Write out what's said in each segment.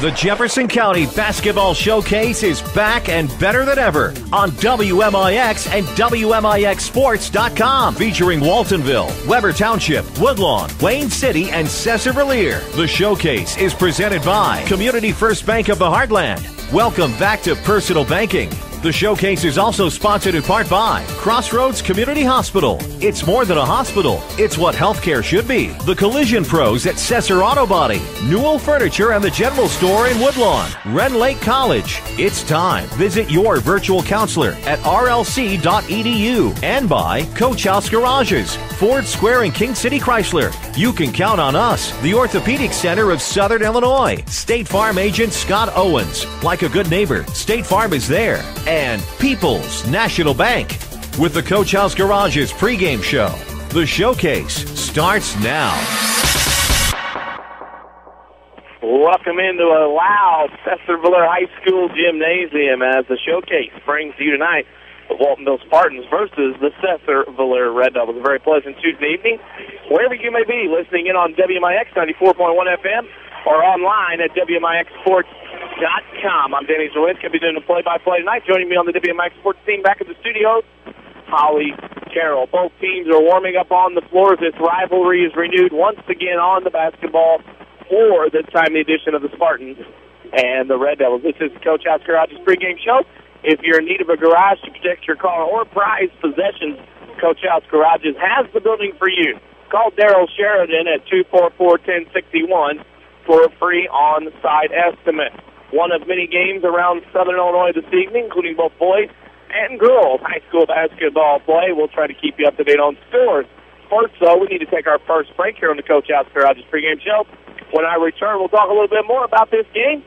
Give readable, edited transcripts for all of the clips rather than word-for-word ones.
The Jefferson County Basketball Showcase is back and better than ever on WMIX and WMIXSports.com, featuring Waltonville, Weber Township, Woodlawn, Wayne City, and Sesser-Valier. The showcase is presented by Community First Bank of the Heartland. Welcome back to personal banking. The showcase is also sponsored in part by Crossroads Community Hospital. It's more than a hospital. It's what healthcare should be. The Collision Pros at Sesser Auto Body, Newell Furniture and the General Store in Woodlawn, Ren Lake College. It's time. Visit your virtual counselor at rlc.edu. And by Coach House Garages, Ford Square and King City Chrysler. You can count on us, the Orthopedic Center of Southern Illinois. State Farm agent Scott Owens. Like a good neighbor, State Farm is there. And People's National Bank. With the Coach House Garages pregame show, the showcase starts now. Welcome into a loud Sesser-Valier High School gymnasium as the showcase brings you tonight the Waltonville Spartans versus the Sesser-Valier Red Devils. A very pleasant Tuesday evening, wherever you may be, listening in on WMIX 94.1 FM or online at WMIXSports.com. I'm Danny Czerwinski. I'll be doing the play-by-play tonight. Joining me on the WMIX Sports team back at the studios, Holly Carroll. Both teams are warming up on the floor. This rivalry is renewed once again on the basketball floor, this time the edition of the Spartans and the Red Devils. This is Coach House Garage's pregame show. If you're in need of a garage to protect your car or prized possessions, Coach House Garages has the building for you. Call Daryl Sheridan at 244-1061 for a free on-site estimate. One of many games around Southern Illinois this evening, including both boys and girls high school basketball play. We'll try to keep you up to date on scores. First, though, we need to take our first break here on the Coach House Garage's pregame show. When I return, we'll talk a little bit more about this game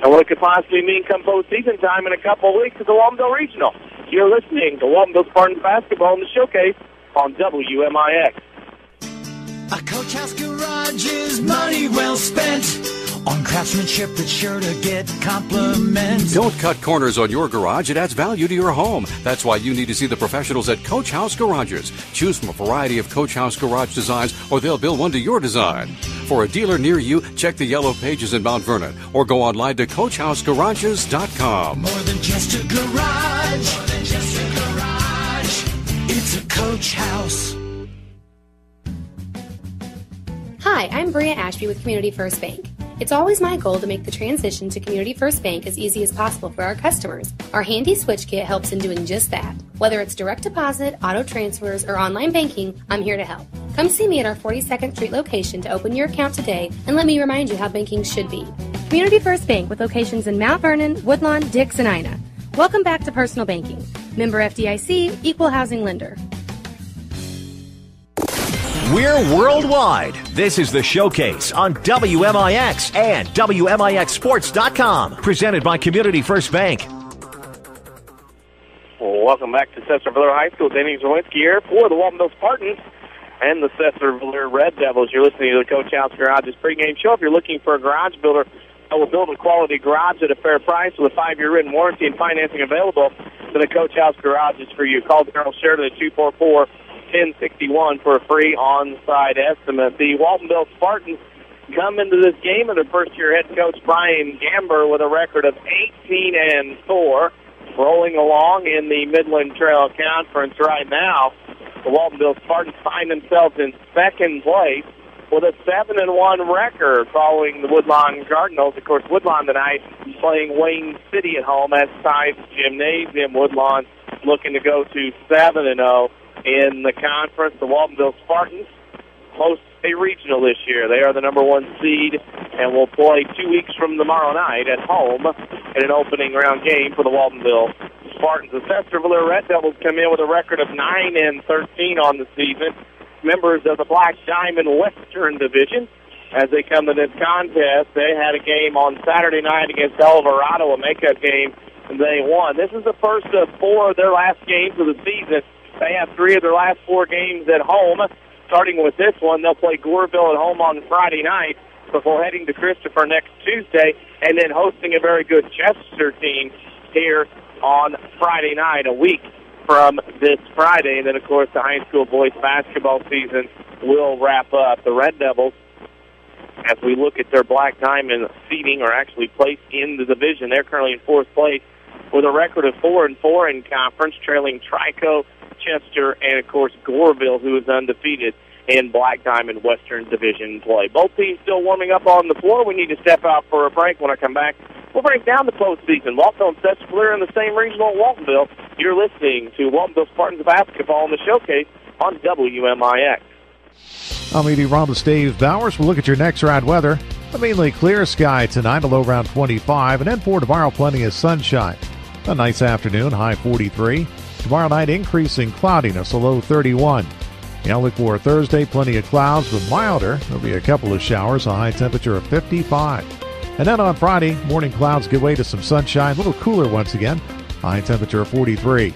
and what it could possibly mean come postseason time in a couple of weeks at the Waltonville Regional. You're listening to Waltonville Spartans basketball in the showcase on WMIX. A Coach House Garage is money well spent on craftsmanship that's sure to get compliments. Don't cut corners on your garage. It adds value to your home. That's why you need to see the professionals at Coach House Garages. Choose from a variety of Coach House Garage designs, or they'll build one to your design. For a dealer near you, check the yellow pages in Mount Vernon, or go online to CoachHouseGarages.com. More than just a garage. More than just a garage. It's a Coach House. Hi, I'm Bria Ashby with Community First Bank. It's always my goal to make the transition to Community First Bank as easy as possible for our customers. Our handy switch kit helps in doing just that. Whether it's direct deposit, auto transfers, or online banking, I'm here to help. Come see me at our 42nd Street location to open your account today and let me remind you how banking should be. Community First Bank with locations in Mount Vernon, Woodlawn, Dix, and Ina. Welcome back to personal banking. Member FDIC, Equal Housing Lender. We're worldwide. This is the showcase on WMIX and WMIXSports.com, presented by Community First Bank. Welcome back to Sesser-Valier High School. Danny Czerwinski here for the Waltonville Spartans and the Sesser-Valier Red Devils. You're listening to the Coach House Garage's pregame show. If you're looking for a garage builder that will build a quality garage at a fair price with a 5-year written warranty and financing available, then the Coach House Garage is for you. Call Daryl Sheridan at 244-1061 for a free on-site estimate. The Waltonville Spartans come into this game under first-year head coach Brian Gamber with a record of 18-4, rolling along in the Midland Trail Conference right now. The Waltonville Spartans find themselves in second place with a 7-1 record following the Woodlawn Cardinals. Of course, Woodlawn tonight playing Wayne City at home at Tides Gymnasium. Woodlawn looking to go to 7-0. In the conference, the Waltonville Spartans host a regional this year. They are the number 1 seed and will play 2 weeks from tomorrow night at home in an opening round game for the Waltonville Spartans. The Sesser-Valier Red Devils come in with a record of 9-13 on the season, members of the Black Diamond Western Division. As they come to this contest, they had a game on Saturday night against Alvarado, a makeup game, and they won. This is the first of 4 of their last games of the season. They have 3 of their last 4 games at home. Starting with this one, they'll play Goreville at home on Friday night before heading to Christopher next Tuesday, and then hosting a very good Chester team here on Friday night, a week from this Friday. And then, of course, the high school boys basketball season will wrap up. The Red Devils as we look at their Black Diamond seeding, or actually placed in the division. They're currently in 4th place with a record of 4-4 in conference, trailing Trico, Chester, and, of course, Goreville, who is undefeated in Black Diamond Western Division play. Both teams still warming up on the floor. We need to step out for a break. When I come back, we'll break down the postseason. Waltonville and Sesser-Valier in the same regional at Waltonville. You're listening to Waltonville Spartans basketball in the showcase on WMIX. I'm meteorologist Dave Bowers. We'll look at your next round weather. A mainly clear sky tonight, a low around 25, and then for tomorrow, plenty of sunshine. A nice afternoon, high 43. Tomorrow night, increasing cloudiness, a low 31. The outlook for Thursday, plenty of clouds, but milder. There'll be a couple of showers, a high temperature of 55. And then on Friday, morning clouds give way to some sunshine, a little cooler once again, high temperature of 43.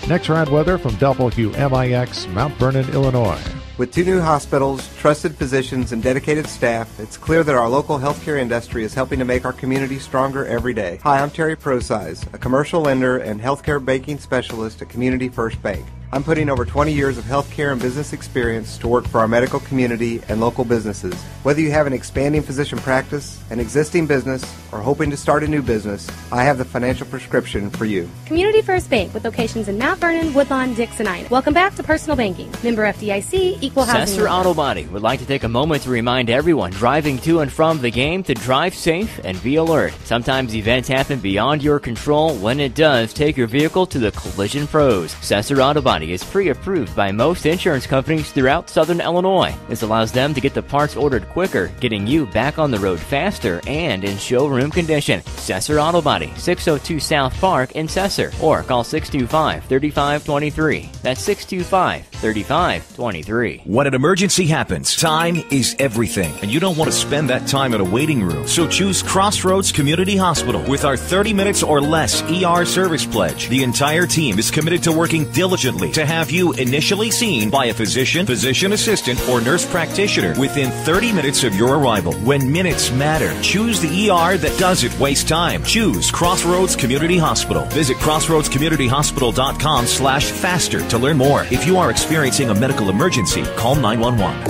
Next round weather from WMIX, Mount Vernon, Illinois. With 2 new hospitals, trusted physicians, and dedicated staff, it's clear that our local healthcare industry is helping to make our community stronger every day. Hi, I'm Terry Prosize, a commercial lender and healthcare banking specialist at Community First Bank. I'm putting over 20 years of healthcare and business experience to work for our medical community and local businesses. Whether you have an expanding physician practice, an existing business, or hoping to start a new business, I have the financial prescription for you. Community First Bank with locations in Mount Vernon, Woodlawn, Dixon, Ina. Welcome back to Personal Banking. Member FDIC, Equal Housing. Sesser Auto Body would like to take a moment to remind everyone driving to and from the game to drive safe and be alert. Sometimes events happen beyond your control. When it does, take your vehicle to the Collision Pros. Sesser Auto Body is pre-approved by most insurance companies throughout Southern Illinois. This allows them to get the parts ordered quicker, getting you back on the road faster and in showroom condition. Sesser Auto Body, 602 South Park in Sesser, or call 625-3523. That's 625-3523. When an emergency happens, time is everything, and you don't want to spend that time in a waiting room. So choose Crossroads Community Hospital. With our 30 minutes or less ER service pledge, the entire team is committed to working diligently to have you initially seen by a physician, physician assistant, or nurse practitioner within 30 minutes of your arrival. When minutes matter, choose the ER that doesn't waste time. Choose Crossroads Community Hospital. Visit crossroadscommunityhospital.com/faster to learn more. If you are experiencing a medical emergency, call 911.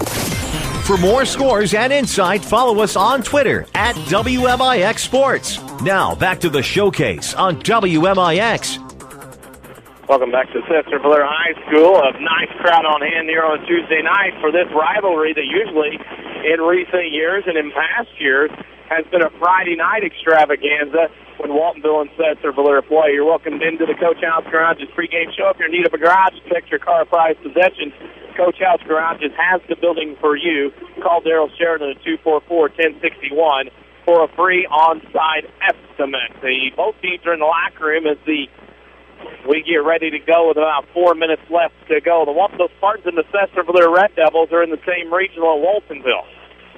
For more scores and insight, follow us on Twitter at WMIX Sports. Now, back to the showcase on WMIX. Welcome back to Sesser-Valier High School. A nice crowd on hand here on Tuesday night for this rivalry that usually in recent years and in past years has been a Friday night extravaganza when Waltonville and Sesser-Valier play. You're welcomed into the Coach House Garage's pregame show. If you're in need of a garage, check your car price possessions. Coach House Garages has the building for you. Call Daryl Sheridan at 244-1061 for a free on-site estimate. Both teams are in the locker room as we get ready to go with about 4 minutes left to go. The Waltonville Spartans and the Sesser-Valier Red Devils are in the same regional at Waltonville.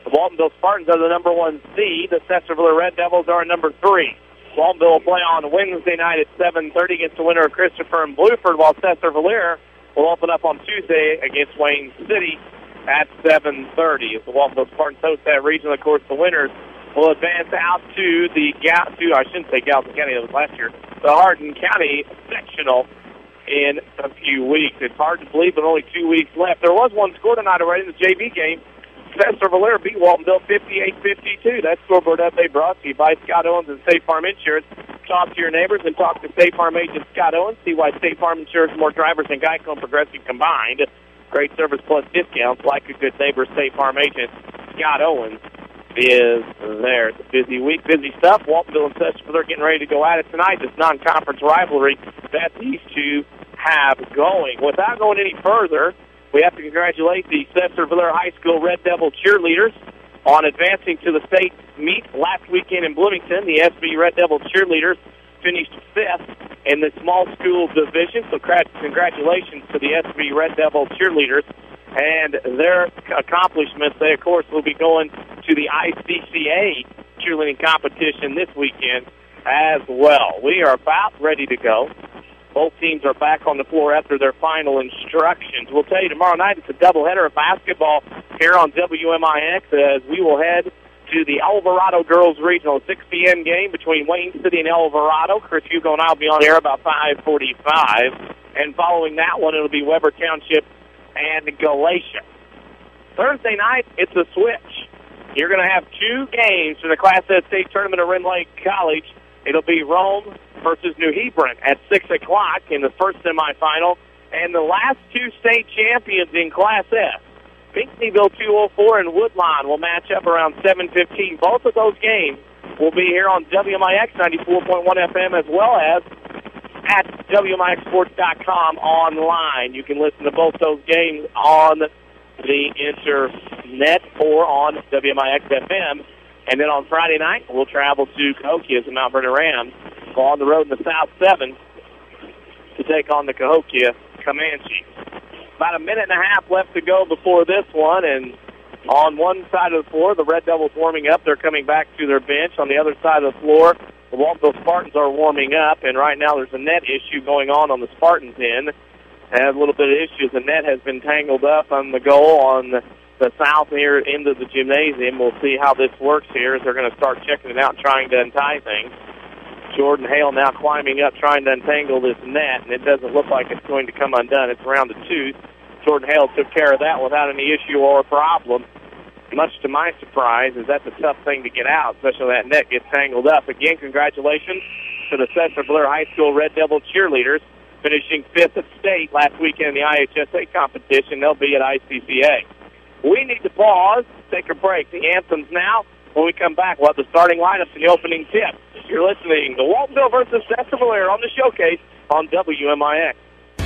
The Waltonville Spartans are the number 1 seed. The Sesser-Valier Red Devils are number 3. Waltonville will play on Wednesday night at 7:30 against the winner of Christopher and Bluford, while Sesser-Valier will open up on Tuesday against Wayne City at 7:30. As the Waltonville Spartans host that region, of course, the winners will advance out to the I shouldn't say Gallatin County, that was last year, the Hardin County sectional in a few weeks. It's hard to believe, but only 2 weeks left. There was one score tonight already in the JV game. Sesser-Valier beat Waltonville 58-52. That scoreboard update brought to you by Scott Owens and State Farm Insurance. Talk to your neighbors and talk to State Farm agent Scott Owens. See why State Farm insures more drivers than Geico and Progressive combined. Great service plus discounts like a good neighbor State Farm agent Scott Owens is there. It's a busy week, busy stuff. Waltonville and Sesser-Valier getting ready to go at it tonight. This non-conference rivalry that these two have going. Without going any further, we have to congratulate the Sesser-Valier High School Red Devil cheerleaders on advancing to the state meet last weekend in Bloomington. The SB Red Devil cheerleaders finished 5th in the small school division, so congratulations to the SB Red Devil cheerleaders and their accomplishments. They, of course, will be going to the ICCA cheerleading competition this weekend as well. We are about ready to go. Both teams are back on the floor after their final instructions. We'll tell you tomorrow night it's a doubleheader of basketball here on WMIX as we will head to the Alvarado Girls Regional 6 p.m. game between Wayne City and Alvarado. Chris Hugo and I will be on air about 5:45. And following that one, it'll be Weber Township and Galatia. Thursday night, it's a switch. You're going to have two games in the Class S state tournament at Ren Lake College. It'll be Rome versus New Hebron at 6 o'clock in the first semifinal. And the last two state champions in Class S, Pinckneyville 204 and Woodlawn, will match up around 7:15. Both of those games will be here on WMIX 94.1 FM as well as at WMIXsports.com online. You can listen to both those games on the internet or on WMIX FM. And then on Friday night, we'll travel to Cahokia as the Mount Vernon Rams go on the road in the South 7 to take on the Cahokia Comanches. About a minute and a half left to go before this one, and on one side of the floor, the Red Devils warming up. They're coming back to their bench. On the other side of the floor, the Waltonville Spartans are warming up, and right now there's a net issue going on the Spartans' end. They have a little bit of issues. The net has been tangled up on the goal on the south here into the gymnasium. We'll see how this works here as they're going to start checking it out and trying to untie things. Jordan Hale now climbing up trying to untangle this net, and it doesn't look like it's going to come undone. It's around the tooth. Jordan Hale took care of that without any issue or problem. Much to my surprise, is that's a tough thing to get out, especially when that net gets tangled up. Again, congratulations to the Sesser-Valier High School Red Devil cheerleaders, finishing 5th at state last weekend in the IHSA competition. They'll be at ICCA. We need to pause, take a break. The anthems now. When we come back, we'll have the starting lineups and the opening tip. You're listening to Waltonville versus Sesser-Valier on the Showcase on WMIX.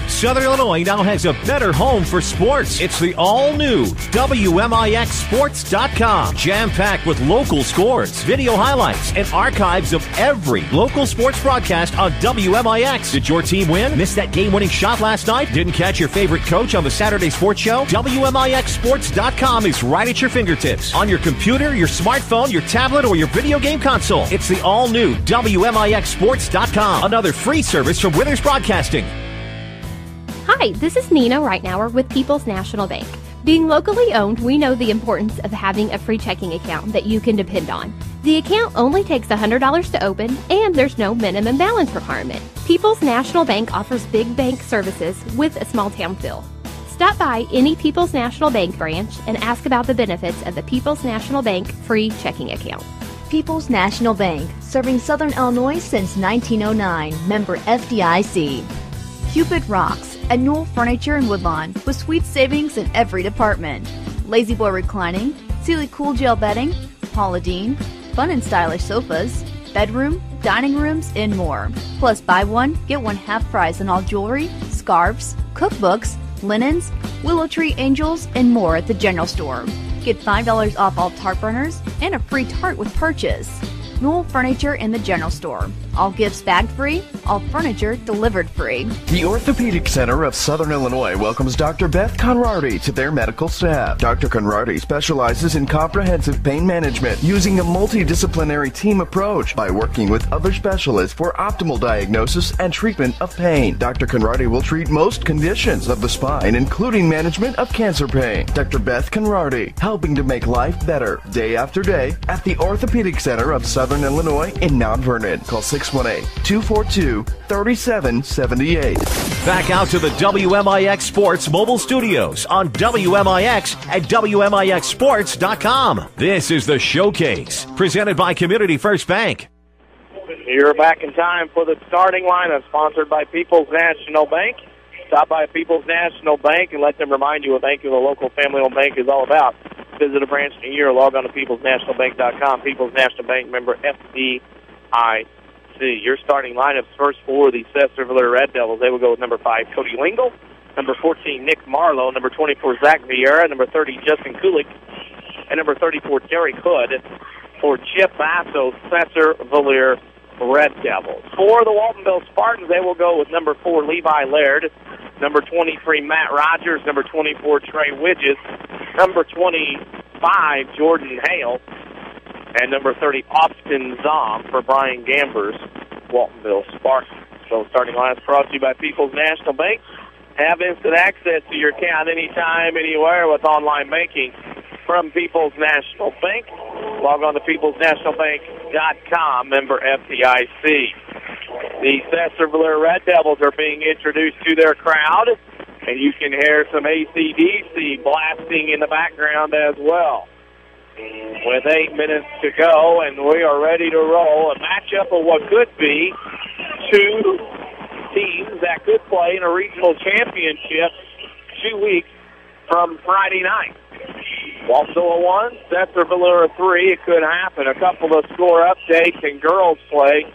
Southern Illinois now has a better home for sports. It's the all-new WMIXsports.com. Jam-packed with local scores, video highlights, and archives of every local sports broadcast on WMIX. Did your team win? Missed that game-winning shot last night? Didn't catch your favorite coach on the Saturday Sports Show? WMIXsports.com is right at your fingertips. On your computer, your smartphone, your tablet, or your video game console. It's the all-new WMIXsports.com. Another free service from Withers Broadcasting. Hi, this is Nina Reitnauer with People's National Bank. Being locally owned, we know the importance of having a free checking account that you can depend on. The account only takes $100 to open, and there's no minimum balance requirement. People's National Bank offers big bank services with a small town feel. Stop by any People's National Bank branch and ask about the benefits of the People's National Bank free checking account. People's National Bank, serving Southern Illinois since 1909. Member FDIC. Cupid Rocks at Newell Furniture in Woodlawn with sweet savings in every department. Lazy Boy Reclining, Sealy Cool Gel Bedding, Paula Deen, fun and stylish sofas, bedroom, dining rooms, and more. Plus buy one, get one half price on all jewelry, scarves, cookbooks, linens, Willow Tree Angels, and more at the general store. Get $5 off all tart burners and a free tart with purchase. Newell Furniture in the general store. All gifts bagged free, all furniture delivered free. The Orthopedic Center of Southern Illinois welcomes Dr. Beth Conradi to their medical staff. Dr. Conradi specializes in comprehensive pain management using a multidisciplinary team approach by working with other specialists for optimal diagnosis and treatment of pain. Dr. Conradi will treat most conditions of the spine, including management of cancer pain. Dr. Beth Conradi, helping to make life better day after day at the Orthopedic Center of Southern Illinois in Mount Vernon. Call 618-242-3778. Back out to the WMIX Sports mobile studios on WMIX at WMIXsports.com. This is the Showcase, presented by Community First Bank. You're back in time for the starting lineup, sponsored by People's National Bank. Stop by People's National Bank and let them remind you what banking with a local family-owned bank is all about. Visit a branch near you or log on to peoplesnationalbank.com. People's National Bank, member FDIC. Your starting lineups first for the Sesser-Valier Red Devils. They will go with number 5, Cody Lingle, number 14, Nick Marlowe, number 24, Zach Vieira, number 30, Justin Kulik, and number 34, Derek Hood. For Chip Basso, Sesser-Valier Red Devils. For the Waltonville Spartans, they will go with number 4, Levi Laird, number 23, Matt Rogers, number 24, Trey Widges, number 25, Jordan Hale, and number 30, Austin Zom for Brian Gamber's Waltonville Spartans. So starting lineups brought to you by People's National Bank. Have instant access to your account anytime, anywhere with online banking from People's National Bank. Log on to peoplesnationalbank.com, member FDIC. The Sesser-Valier Red Devils are being introduced to their crowd, and you can hear some AC/DC blasting in the background as well. with 8 minutes to go, and we are ready to roll. A matchup of what could be two teams that could play in a regional championship 2 weeks from Friday night. Waltonville 1, Sesser-Valier 3. It could happen. A couple of score updates in girls play.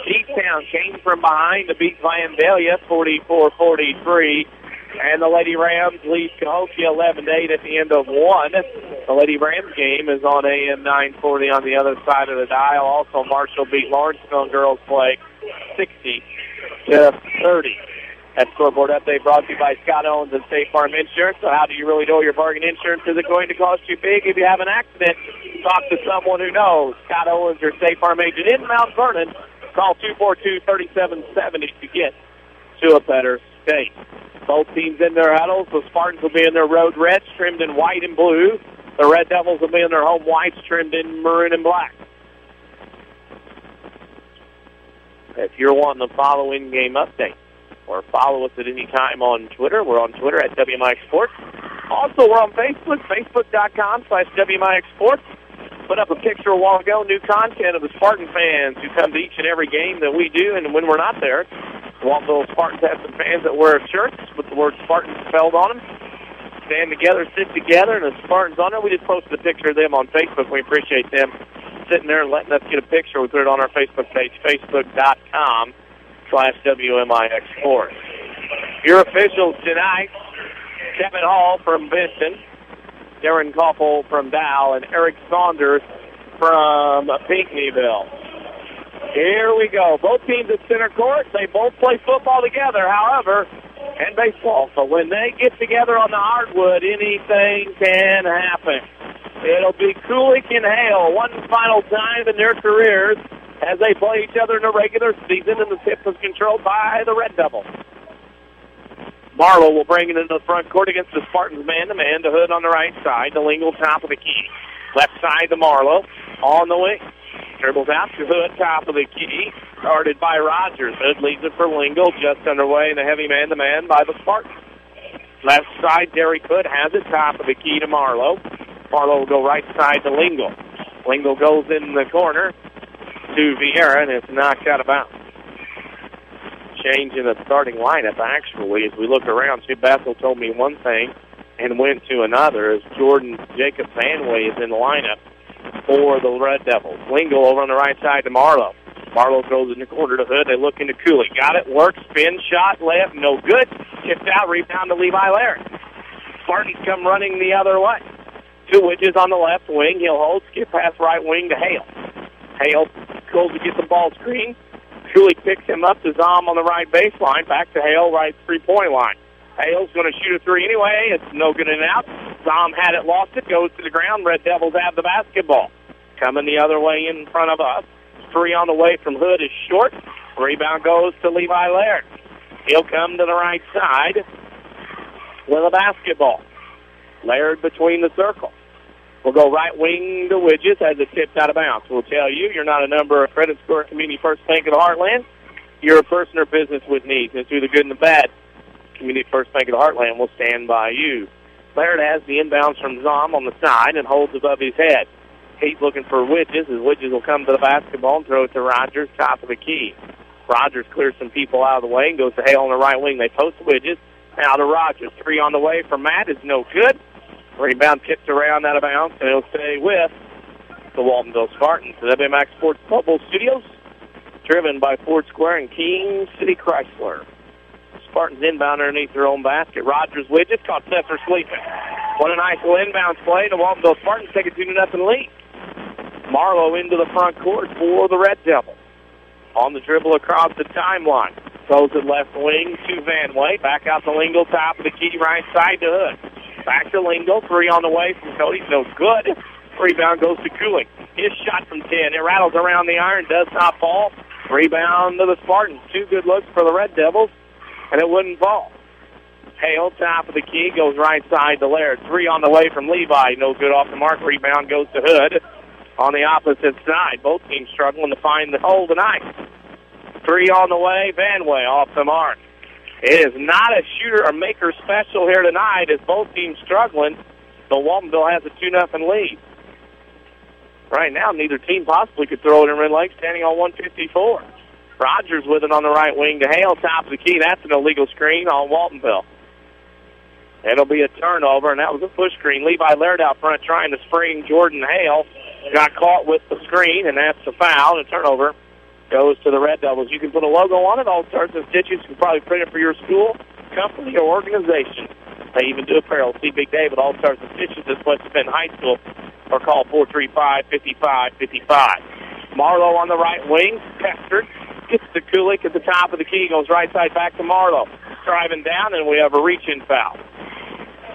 Easttown came from behind to beat Vandalia 44-43. And the Lady Rams lead Cahokia 11-8 at the end of 1. The Lady Rams game is on AM 940 on the other side of the dial. Also, Marshall beat Lawrenceville in girls play 60-30. That scoreboard update brought to you by Scott Owens and State Farm Insurance. So how do you really know your bargain insurance? Is it going to cost you big if you have an accident? Talk to someone who knows. Scott Owens, your State Farm agent in Mount Vernon. Call 242-3770 to get to a better state. Both teams in their huddles. The Spartans will be in their road reds, trimmed in white and blue. The Red Devils will be in their home whites, trimmed in maroon and black. If you're wanting to follow in-game updates or follow us at any time on Twitter, we're on Twitter at WMIX Sports. Also, we're on Facebook, facebook.com/WMIX Sports. Put up a picture a while ago, new content of the Spartan fans who come to each and every game that we do, and when we're not there, the Waltonville Spartans have some fans that wear shirts with the word Spartans spelled on them. Stand together, sit together, and the Spartans on it. We just posted a picture of them on Facebook. We appreciate them sitting there and letting us get a picture. We put it on our Facebook page, facebook.com/WMIX Sports. Your officials tonight, Kevin Hall from Benton, Darren Koppel from Dow, and Eric Saunders from Pinckneyville. Here we go. Both teams at center court. They both play football together, however, and baseball. So when they get together on the hardwood, anything can happen. It'll be Kulik and Hale one final time in their careers as they play each other in the regular season, and the tip is controlled by the Red Devils. Marlowe will bring it into the front court against the Spartans man-to-man. The Hood on the right side. The Lingle top of the key. Left side to Marlowe. On the wing. Dribbles out to Hood, top of the key. Started by Rogers. Hood leads it for Lingle. Just underway in the heavy man-to-man by the Spartans. Left side, Derek Hood has it. Top of the key to Marlowe. Marlowe will go right side to Lingle. Lingle goes in the corner to Vieira, and it's knocked out of bounds. Change in the starting lineup, actually. As we look around, Chip Bassel told me one thing and went to another as Jordan Jacob Vanway is in the lineup for the Red Devils. Lingle over on the right side to Marlowe. Marlowe throws in the corner to Hood. They look into Cooley. Got it, works, spin, shot, left, no good. Tipped out, rebound to Levi Laird. Spartans come running the other way. Two Widges on the left wing. He'll hold, skip past right wing to Hale. Hale goes to get the ball screen. Cooley picks him up to Zom on the right baseline. Back to Hale, right three-point line. Hale's going to shoot a three anyway. It's no good and out. Zom had it, lost it, goes to the ground. Red Devils have the basketball. Coming the other way in front of us. Three on the way from Hood is short. Rebound goes to Levi Laird. He'll come to the right side with a basketball. Laird between the circles. We'll go right wing to Widges as it tips out of bounds. We'll tell you, you're not a number of credit score Community First Bank of the Heartland. You're a person or business with needs. And through the good and the bad, Community First Bank of the Heartland will stand by you. Laird has the inbounds from Zom on the side and holds above his head. He's looking for Widges, as Widges will come to the basketball and throw it to Rogers, top of the key. Rogers clears some people out of the way and goes to Hale on the right wing. They post Widges. Now to Rogers. Three on the way from Matt is no good. Rebound tipped around out of bounds, and he'll stay with the Waltonville Spartans. The WMIX Sports Mobile Studios, driven by Ford Square and King City Chrysler. Spartans inbound underneath their own basket. Rogers Widges caught Sesser sleeping. What a nice little inbounds play. The Waltonville Spartans take a 2-0 lead. Marlowe into the front court for the Red Devils. On the dribble across the timeline. Throws it left wing to Vanway. Back out to Lingle, top of the key, right side to Hood. Back to Lingle, three on the way from Cody. No good. Rebound goes to Kulik. His shot from 10. It rattles around the iron, does not fall. Rebound to the Spartans. Two good looks for the Red Devils, and it wouldn't fall. Hale, top of the key, goes right side to Laird. Three on the way from Levi. No good off the mark. Rebound goes to Hood on the opposite side. Both teams struggling to find the hole tonight. Three on the way. Vanway off the mark. It is not a shooter or maker special here tonight as both teams struggling. So Waltonville has a 2-0 lead. Right now, neither team possibly could throw it in Red Lake, standing on 154. Rogers with it on the right wing to Hale, top of the key. That's an illegal screen on Waltonville. It'll be a turnover, and that was a push screen. Levi Laird out front trying to spring Jordan Hale. Got caught with the screen, and that's a foul. The turnover goes to the Red Devils. You can put a logo on it, all sorts of stitches. You can probably print it for your school, company, or organization. They even do apparel. See Big David, all sorts of stitches at West Bend High School, or call 435-5555. Marlowe on the right wing, pestered. Gets to Kulik at the top of the key, goes right side back to Marlowe. Driving down, and we have a reach-in foul.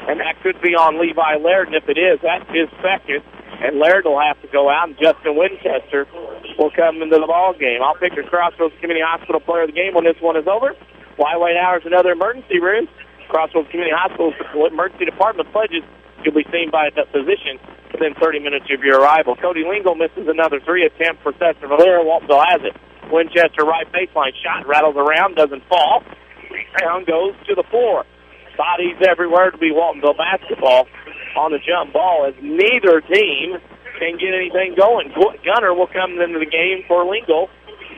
And that could be on Levi Laird, and if it is, that's his second. And Laird will have to go out, and Justin Winchester will come into the ball game. I'll pick a Crossroads Community Hospital player of the game when this one is over. Flyweight Hours, another emergency room. Crossroads Community Hospital's emergency department pledges you'll be seen by a physician within 30 minutes of your arrival. Cody Lingle misses another 3 attempt for Sesser-Valier. Waltonville has it. Winchester right baseline shot, rattles around, doesn't fall. Rebound goes to the floor. Bodies everywhere to be Waltonville basketball on the jump ball as neither team can get anything going. Gunner will come into the game for Lingle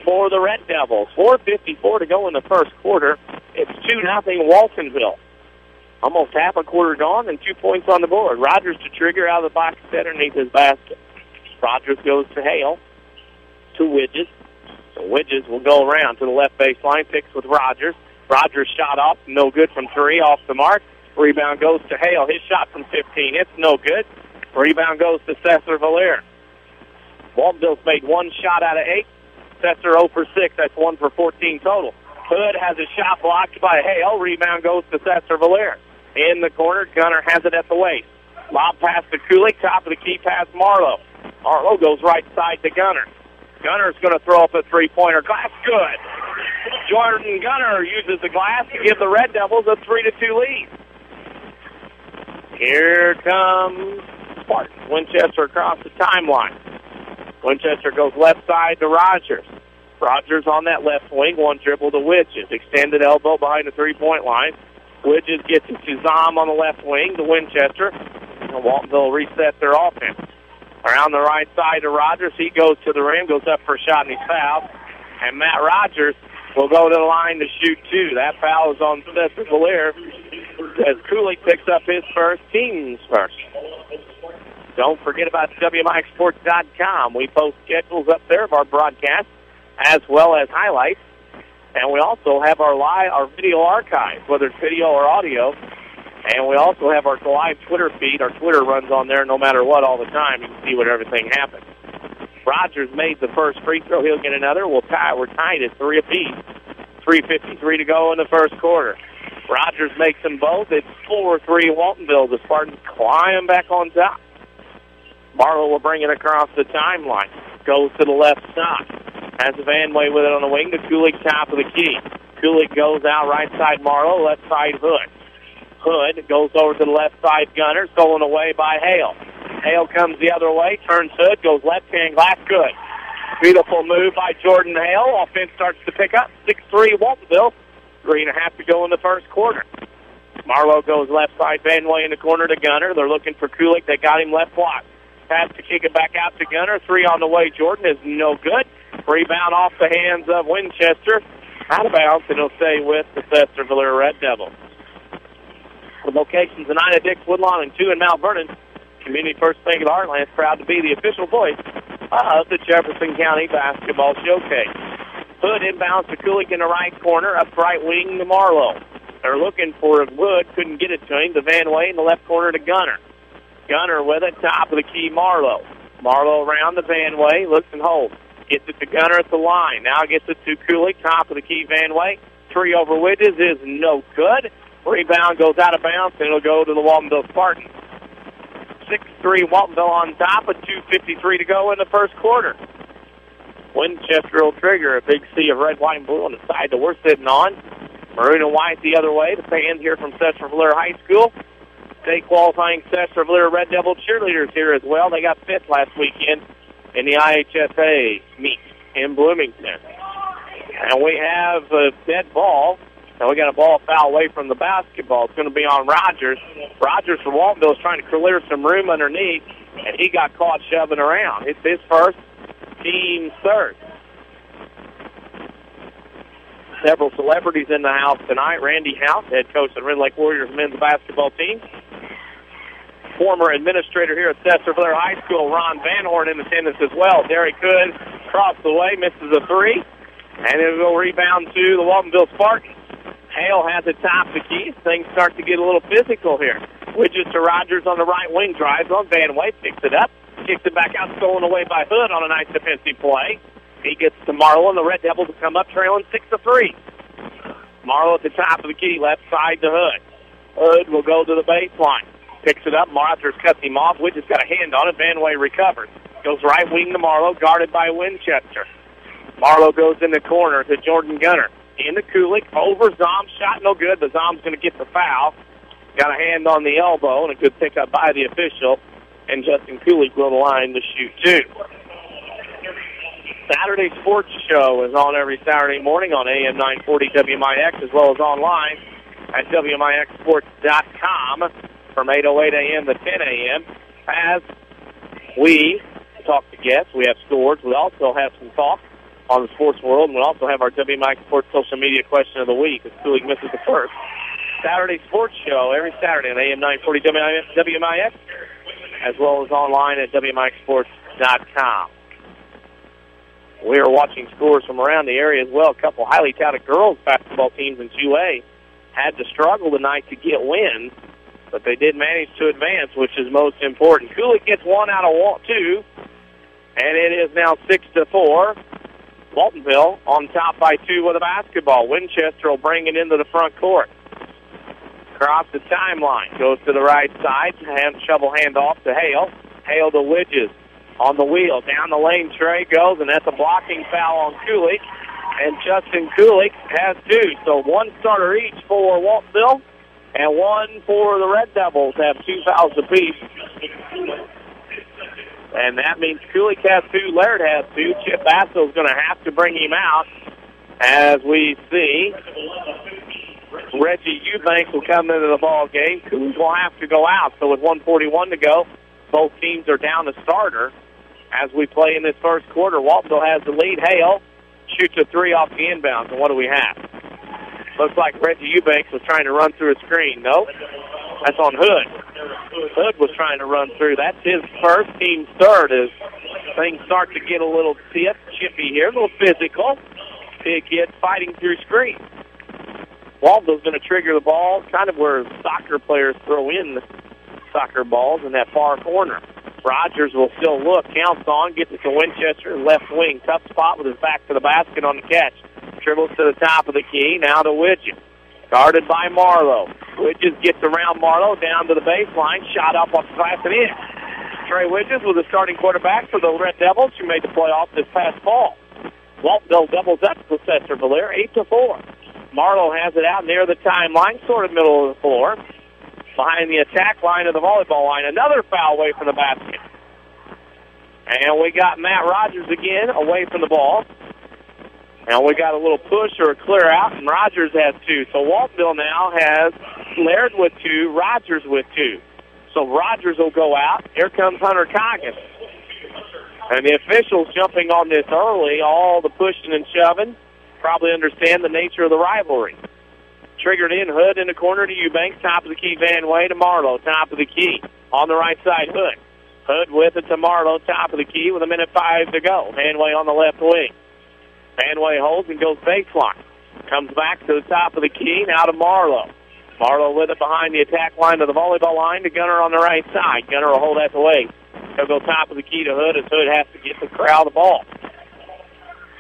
for the Red Devils. 4:54 to go in the first quarter. It's 2-0 Waltonville. Almost half a quarter gone and 2 points on the board. Rogers to trigger out of the box underneath his basket. Rogers goes to Hale, to Widges. So Widges will go around to the left baseline, picks with Rogers. Rogers shot off, no good from 3, off the mark. Rebound goes to Hale. His shot from 15, it's no good. Rebound goes to Sesser-Valier. Waltonville's made 1 shot out of 8. Sesser 0 for 6. That's 1 for 14 total. Hood has a shot blocked by Hale. Rebound goes to Sesser-Valier. In the corner, Gunner has it at the waist. Lob pass to Kulik, top of the key pass Marlowe. Marlowe goes right side to Gunner. Gunner's going to throw up a three-pointer. Glass good. Jordan Gunner uses the glass to give the Red Devils a 3-2 lead. Here comes Spartans. Winchester across the timeline. Winchester goes left side to Rogers. Rogers on that left wing, 1 dribble to Widges. Extended elbow behind the three-point line. Widges gets it to Zom on the left wing to Winchester. And Waltonville reset their offense. Around the right side to Rogers. He goes to the rim, goes up for a shot, and he's fouled. And Matt Rogers will go to the line to shoot 2. That foul is on Sesser-Valier as Cooley picks up his first, team's first. Don't forget about WMIXsports.com. We post schedules up there of our broadcast as well as highlights. And we also have our video archives, whether it's video or audio. And we also have our live Twitter feed. Our Twitter runs on there no matter what all the time. You can see what everything happens. Rogers made the first free throw. He'll get another. We're tied at 3 apiece. 3:53 to go in the first quarter. Rogers makes them both. It's 4-3 Waltonville. The Spartans climb back on top. Marlowe will bring it across the timeline. Goes to the left side. Has Vanway with it on the wing to Kulik, top of the key. Kulik goes out right side Marlowe, left side Hood. Hood goes over to the left side Gunner, stolen away by Hale. Hale comes the other way, turns Hood, goes left-hand glass, good. Beautiful move by Jordan Hale. Offense starts to pick up. 6-3 Waltonville. 3.5 to go in the first quarter. Marlowe goes left side, Vanway in the corner to Gunner. They're looking for Kulik. They got him left block. Pass to kick it back out to Gunner. 3 on the way. Jordan is no good. Rebound off the hands of Winchester. Out of bounds, and he'll stay with the Sesser-Valier Red Devils. With locations in Ida, Dix, Woodlawn, and 2 in Mount Vernon, Community First Bank of the Heartland is proud to be the official voice of the Jefferson County Basketball Showcase. Hood inbounds to Kulik in the right corner, up right wing to Marlowe. They're looking for Wood, couldn't get it to him. To Vanway in the left corner to Gunner. Gunner with it, top of the key, Marlowe. Marlowe around the Vanway, looks and holds. Gets it to Gunner at the line. Now gets it to Kulik, top of the key, Vanway. 3 over Widges is no good. Rebound goes out of bounds, and it'll go to the Waltonville Spartans. 6-3 Waltonville on top with 2:53 to go in the first quarter. Winchester will trigger a big sea of red, white, and blue on the side that we're sitting on. Maroon and white the other way. The fans here from Sesser-Valier High School. State qualifying Sesser-Valier Red Devil cheerleaders here as well. They got 5th last weekend in the IHSA meet in Bloomington. And we have a dead ball. And we got a ball foul away from the basketball. It's going to be on Rogers. Rogers from Waltonville is trying to clear some room underneath. and he got caught shoving around. It's his first, team's third. Several celebrities in the house tonight. Randy House, head coach of the Red Lake Warriors men's basketball team. Former administrator here at Sesser-Valier High School, Ron Van Horn, in attendance as well. Derek Hood across the way, misses a three, and it will rebound to the Waltonville Spartans. Hale has it top the key. Things start to get a little physical here. Widges to Rogers on the right wing, drives on Van Way, picks it up, kicks it back out, stolen away by Hood on a nice defensive play. He gets to Marlowe, and the Red Devils will come up trailing 6-3. Marlowe at the top of the key, left side to Hood. Hood will go to the baseline. Picks it up. Rogers cuts him off. Widges got a hand on it. Van Way recovers. Goes right wing to Marlowe, guarded by Winchester. Marlowe goes in the corner to Jordan Gunner. Into Kulik, over Zom, shot no good, but Zom's going to get the foul. Got a hand on the elbow, and a good pickup by the official, and Justin Kulik will the line to shoot two. Saturday Sports Show is on every Saturday morning on AM 940 WMIX, as well as online at WMIXsports.com from 8:08 a.m. to 10 a.m. As we talk to guests, we have scores. We also have some talk on the sports world, and we also have our WMIX Sports social media question of the week, as Kulik misses the first. Saturday Sports Show every Saturday on AM 940 WMIX, as well as online at WMIXsports.com. We are watching scores from around the area as well. A couple highly touted girls basketball teams in 2A had to struggle tonight to get wins, but they did manage to advance, which is most important. Kulik gets one out of two, and it is now 6-4. Waltonville on top by two with a basketball. Winchester will bring it into the front court. Across the timeline, goes to the right side, shovel handoff to Hale. Hale to Widges on the wheel. Down the lane, Trey goes, and that's a blocking foul on Kulik. And Justin Kulik has two. So one starter each for Waltonville, and one for the Red Devils have two fouls apiece. And that means Kulik has two, Laird has two. Chip Bassel's going to have to bring him out, as we see Reggie Eubanks will come into the ball game. Kulik will have to go out. So with 1:41 to go, both teams are down a starter as we play in this first quarter. Waltonville has the lead. Hale shoots a three off the inbounds. And what do we have? Looks like Reggie Eubanks was trying to run through a screen. No, that's on Hood. Hood was trying to run through. That's his first, team's third, as things start to get a little chippy here, a little physical. Big kid fighting through screens. Waltonville's going to trigger the ball, kind of where soccer players throw in soccer balls in that far corner. Rogers will still look, counts on, gets it to Winchester, left wing, tough spot with his back to the basket on the catch. Dribbles to the top of the key, now to Widges. Guarded by Marlowe. Widges gets around Marlowe, down to the baseline, shot up off the glass and in. Trey Widges was the starting quarterback for the Red Devils, who made the playoffs this past fall. Waltonville doubles up for Sesser-Valier, 8-4. Marlowe has it out near the timeline, sort of middle of the floor, behind the attack line of the volleyball line. Another foul away from the basket. And we got Matt Rogers again away from the ball. And we got a little push or a clear out, and Rogers has two. So Waltonville now has Laird with two, Rogers with two. So Rogers will go out. Here comes Hunter Coggins. And the officials jumping on this early, all the pushing and shoving, probably understand the nature of the rivalry. Triggered in, Hood in the corner to Eubanks, top of the key, Van Way to Marlowe, top of the key. On the right side, Hood. Hood with it to Marlowe, top of the key with 1:05 to go. Van Way on the left wing. Van Way holds and goes baseline. Comes back to the top of the key, now to Marlowe. Marlowe with it behind the attack line to the volleyball line to Gunner on the right side. Gunner will hold that away. He'll go top of the key to Hood as Hood has to get the corral the ball.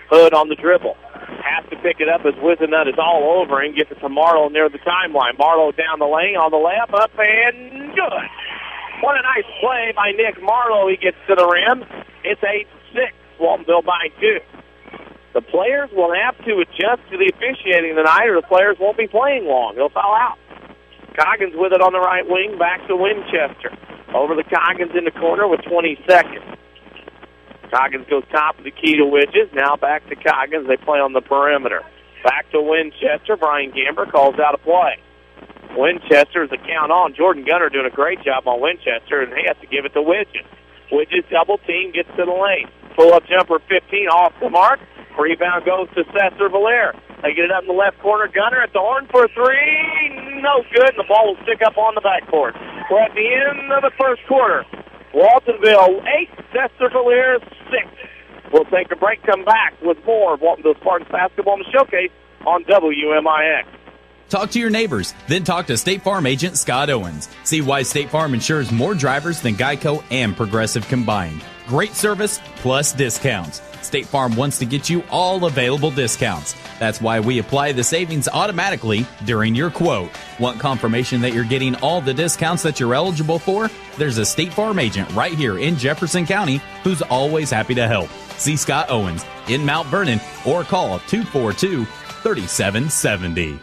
Hood on the dribble. Has to pick it up as Wizenut is all over and gets it to Marlowe near the timeline. Marlowe down the lane on the layup, up and good. What a nice play by Nick Marlowe. He gets to the rim. It's 8-6. Waltonville by 2. The players will have to adjust to the officiating tonight, or the players won't be playing long. They'll foul out. Coggins with it on the right wing, back to Winchester. Over the Coggins in the corner with 20 seconds. Coggins goes top of the key to Widges. Now back to Coggins. They play on the perimeter. Back to Winchester. Brian Gamber calls out a play. Winchester is a count on. Jordan Gunner doing a great job on Winchester, and he has to give it to Widges. Widges double team, gets to the lane. Pull-up jumper 15 off the mark. Rebound goes to Sesser-Valier. They get it up in the left corner. Gunner at the horn for three. No good, and the ball will stick up on the backboard. We're at the end of the first quarter. Waltonville 8, Sesser-Valier 6. We'll take a break, come back with more of Waltonville Spartans basketball in the showcase on WMIX. Talk to your neighbors, then talk to State Farm agent Scott Owens. See why State Farm insures more drivers than Geico and Progressive combined. Great service plus discounts. State Farm wants to get you all available discounts. That's why we apply the savings automatically during your quote. Want confirmation that you're getting all the discounts that you're eligible for? There's a State Farm agent right here in Jefferson County who's always happy to help. See Scott Owens in Mount Vernon or call 242-3770.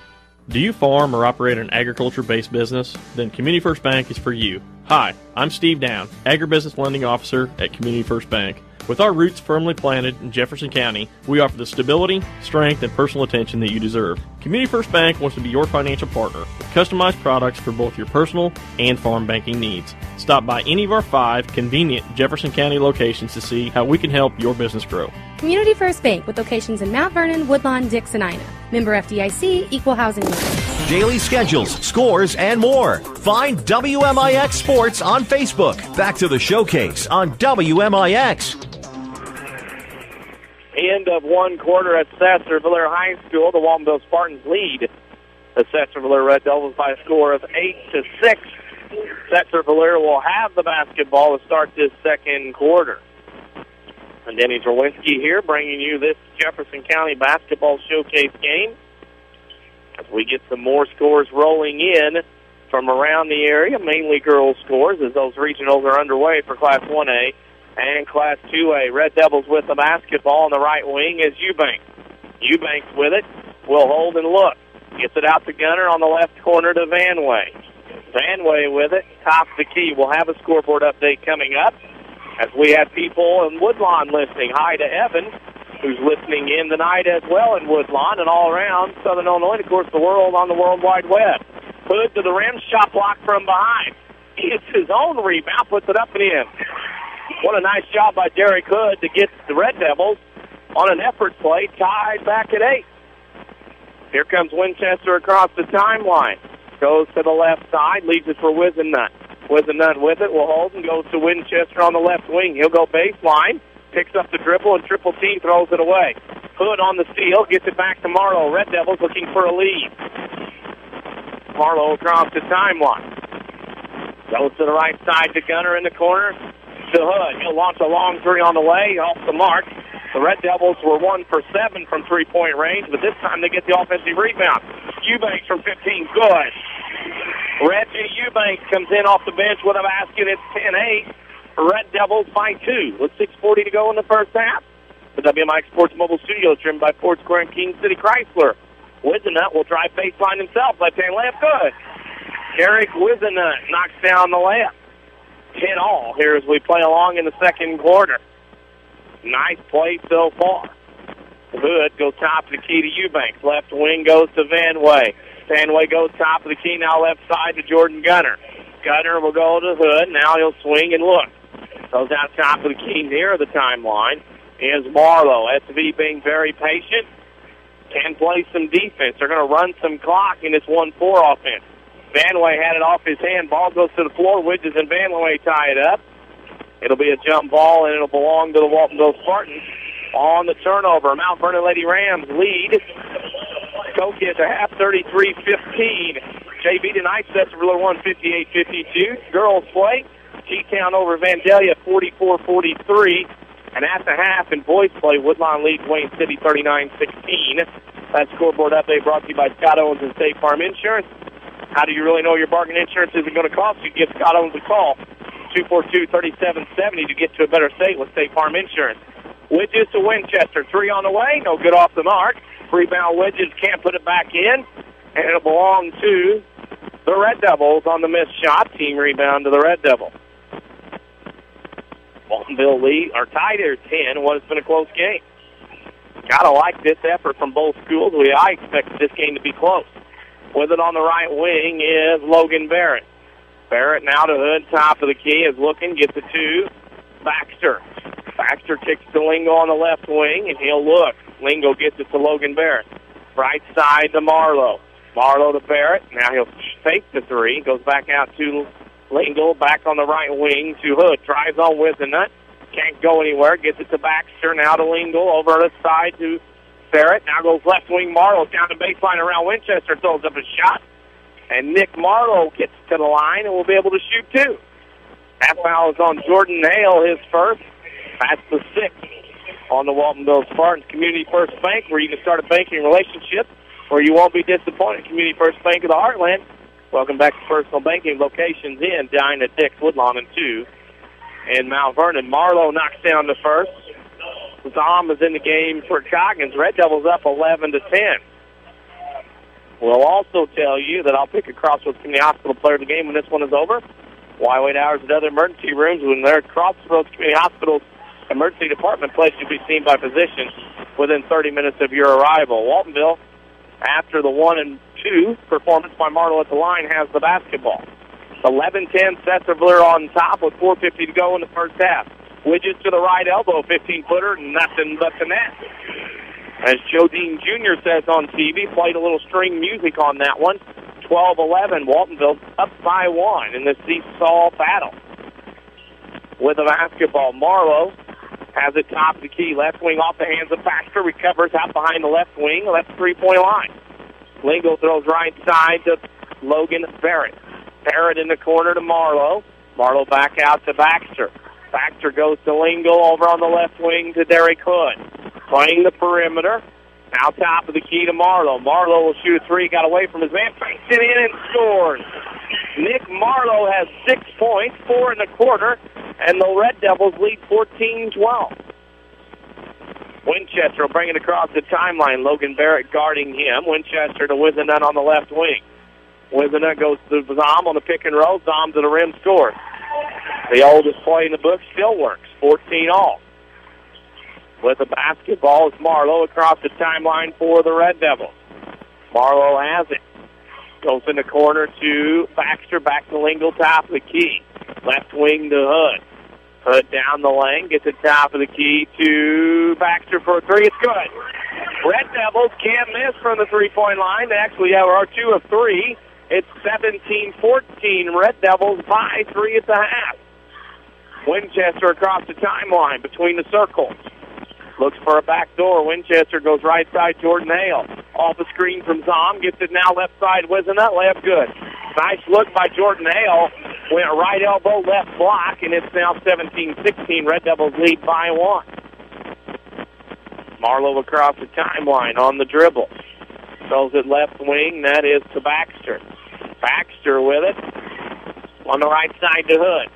Do you farm or operate an agriculture-based business? Then Community First Bank is for you. Hi, I'm Steve Down, Agribusiness Lending Officer at Community First Bank. With our roots firmly planted in Jefferson County, we offer the stability, strength, and personal attention that you deserve. Community First Bank wants to be your financial partner with customized products for both your personal and farm banking needs. Stop by any of our 5 convenient Jefferson County locations to see how we can help your business grow. Community First Bank with locations in Mount Vernon, Woodlawn, Dix, and Ina. Member FDIC, Equal Housing Lender. Daily schedules, scores, and more. Find WMIX Sports on Facebook. Back to the showcase on WMIX. End of one quarter at Sesser-Valier High School. The Waltonville Spartans lead the Sesser-Valier Red Devils by a score of 8-6. Sesser-Valier will have the basketball to start this second quarter. And Denny Czerwinski here bringing you this Jefferson County basketball showcase game as we get some more scores rolling in from around the area, mainly girls' scores, as those regionals are underway for Class 1A and Class 2A. Red Devils with the basketball on the right wing is Eubanks. Eubanks with it, will hold and look. Gets it out to Gunner on the left corner to Vanway. Vanway with it, top of the key. We'll have a scoreboard update coming up as we have people in Woodlawn listening. Hi to Evan, who's listening in tonight as well in Woodlawn and all around Southern Illinois, and of course the world on the World Wide Web. Hood to the rim, shot block from behind. He hits his own rebound, puts it up and in. What a nice job by Derek Hood to get the Red Devils on an effort play, tied back at 8. Here comes Winchester across the timeline. Goes to the left side, leaves it for Wizenut. Wizenut with it, will hold and goes to Winchester on the left wing. He'll go baseline, picks up the dribble, and triple team throws it away. Hood on the steal, gets it back to Marlowe. Red Devils looking for a lead. Marlowe across the timeline. Goes to the right side to Gunner in the corner. To Hood. He'll launch a long three on the way, off the mark. The Red Devils were 1 for 7 from three-point range, but this time they get the offensive rebound. Eubanks from 15, good. Reggie Eubanks comes in off the bench with a basket. It's 10-8. Red Devils by 2 with 6:40 to go in the first half. The WMIX Sports Mobile Studios trimmed by Ford Square and King City Chrysler. Wizenut will drive baseline himself. Left-hand layup, good. Eric Wizenut knocks down the layup. 10-all here as we play along in the second quarter. Nice play so far. Hood goes top of the key to Eubanks. Left wing goes to Vanway. Vanway goes top of the key, now left side to Jordan Gunner. Gunner will go to Hood. Now he'll swing and look. Goes out top of the key near the timeline is Marlowe. SV being very patient. Can play some defense. They're going to run some clock in this 1-4 offense. Vanway had it off his hand. Ball goes to the floor. Widges and Vanway tie it up. It'll be a jump ball, and it'll belong to the Waltonville Spartans on the turnover. Mount Vernon Lady Rams lead. Skokie at the half, 33-15. JV tonight, Sesser-Valier won 58-52. Girls play. T-Town over Vandalia, 44-43. And at the half in boys play, Woodlawn leads Wayne City 39-16. That scoreboard update brought to you by Scott Owens and State Farm Insurance. How do you really know your bargain insurance isn't going to cost you? Give Scott Owens a call, 242-3770, to get to a better state with State Farm Insurance. Widges to Winchester. 3 on the way. No good off the mark. Rebound Widges can't put it back in. And it'll belong to the Red Devils on the missed shot. Team rebound to the Red Devils. Waltonville lead, or tied at 10. What has been a close game. Gotta like this effort from both schools. I expect this game to be close. With it on the right wing is Logan Barrett. Barrett now to Hood, top of the key, is looking, gets it to Baxter. Baxter kicks to Lingo on the left wing, and he'll look. Lingo gets it to Logan Barrett. Right side to Marlowe. Marlowe to Barrett. Now he'll fake the three. Goes back out to Lingo. Back on the right wing to Hood. Drives on Wizenut. Can't go anywhere. Gets it to Baxter. Now to Lingo. Over the side to Barrett. Now goes left wing Marlowe. Down the baseline around Winchester. Throws up a shot. And Nick Marlowe gets to the line and will be able to shoot two. That foul is on Jordan Hale, his first. That's the sixth on the Waltonville Spartans. Community First Bank, where you can start a banking relationship where you won't be disappointed. Community First Bank of the Heartland. Welcome back to Personal Banking. Locations in Dine at Dix, Woodlawn, and 2 in Mount Vernon. Marlowe knocks down the first. Zom is in the game for Coggins. Red Devils up 11-10. We'll also tell you that I'll pick a Crossroads Community Hospital player of the game when this one is over. Why wait hours at other emergency rooms when they're at Crossroads Community Hospital's emergency department place to be seen by physicians within 30 minutes of your arrival. Waltonville, after the 1 and 2 performance by Marlowe at the line, has the basketball. 11-10, Sesser-Valier on top with 4:50 to go in the first half. Widgets to the right elbow, 15-footer, nothing but the net. As Joe Dean Jr. says on TV, played a little string music on that one. 12-11, Waltonville up by 1 in the seesaw battle. With the basketball, Marlowe has it top of the key. Left wing off the hands of Baxter. Recovers out behind the left wing. Left three-point line. Lingo throws right side to Logan Barrett. Barrett in the corner to Marlowe. Marlowe back out to Baxter. Baxter goes to Lingo over on the left wing to Derek Hood. Playing the perimeter. Now top of the key to Marlowe. Marlowe will shoot a three. Got away from his man. Fakes it in and scores. Nick Marlowe has 6 points, 4 in the quarter, and the Red Devils lead 14-12. Winchester will bring it across the timeline. Logan Barrett guarding him. Winchester to Wizenut on the left wing. Wizenut goes to Zom on the pick and roll. Zom to the rim, scores. The oldest play in the book still works. 14-all. With the basketball, it's Marlowe across the timeline for the Red Devils. Marlowe has it. Goes in the corner to Baxter, back to Lingle, top of the key. Left wing to Hood. Hood down the lane, gets it top of the key to Baxter for a three. It's good. Red Devils can't miss from the three-point line. They actually have our 2 of 3. It's 17-14. Red Devils by 3 at the half. Winchester across the timeline between the circles. Looks for a back door. Winchester goes right side, Jordan Hale. Off the screen from Zom. Gets it now left side. Wizenut, layup good. Nice look by Jordan Hale. Went right elbow, left block, and it's now 17-16. Red Devils lead by 1. Marlowe across the timeline on the dribble. Throws it left wing. That is to Baxter. Baxter with it. On the right side to Hood.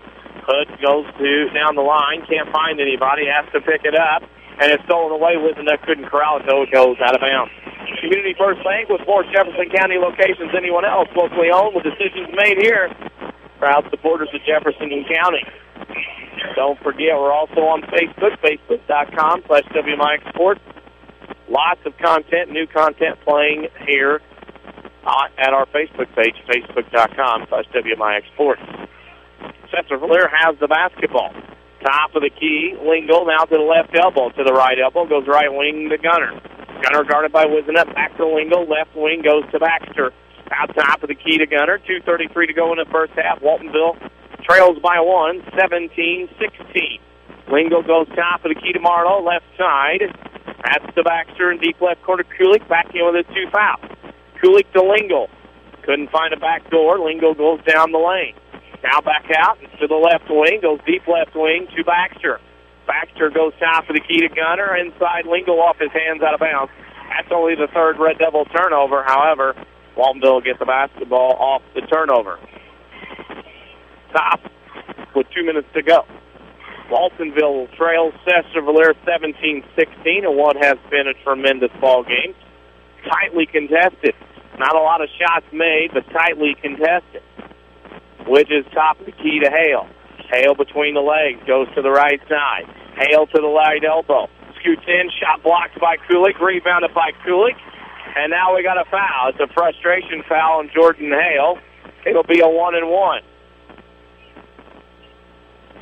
Hood goes to down the line. Can't find anybody. Has to pick it up. And it's stolen away with, and that couldn't corral it, so it goes out of bounds. Community First Bank with more Jefferson County locations than anyone else, locally owned, with decisions made here. Proud supporters of Jefferson County. Don't forget, we're also on Facebook, facebook.com/WMIX Sports. Lots of content, new content playing here at our Facebook page, facebook.com/WMIX Sports. Sesser-Valier has the basketball. Top of the key, Lingle now to the left elbow, to the right elbow, goes right wing to Gunner. Gunner guarded by Wizenut, back to Lingle, left wing goes to Baxter. Out top of the key to Gunner, 2:33 to go in the first half. Waltonville trails by 1, 17-16. Lingle goes top of the key to Marlowe, left side. That's to Baxter in deep left corner. Kulik back in with his 2 fouls. Kulik to Lingle. Couldn't find a back door. Lingle goes down the lane. Now back out to the left wing, goes deep left wing to Baxter. Baxter goes top of the key to Gunner, inside Lingle off his hands out of bounds. That's only the 3rd Red Devil turnover. However, Waltonville gets the basketball off the turnover. Top with 2 minutes to go. Waltonville trails Sesser-Valier 17-16 in what has been a tremendous ball game. Tightly contested. Not a lot of shots made, but tightly contested. Widges top of the key to Hale. Hale between the legs, goes to the right side. Hale to the right elbow. Scoots in, shot blocked by Kulik, rebounded by Kulik. And now we got a foul. It's a frustration foul on Jordan Hale. It'll be a 1-and-1.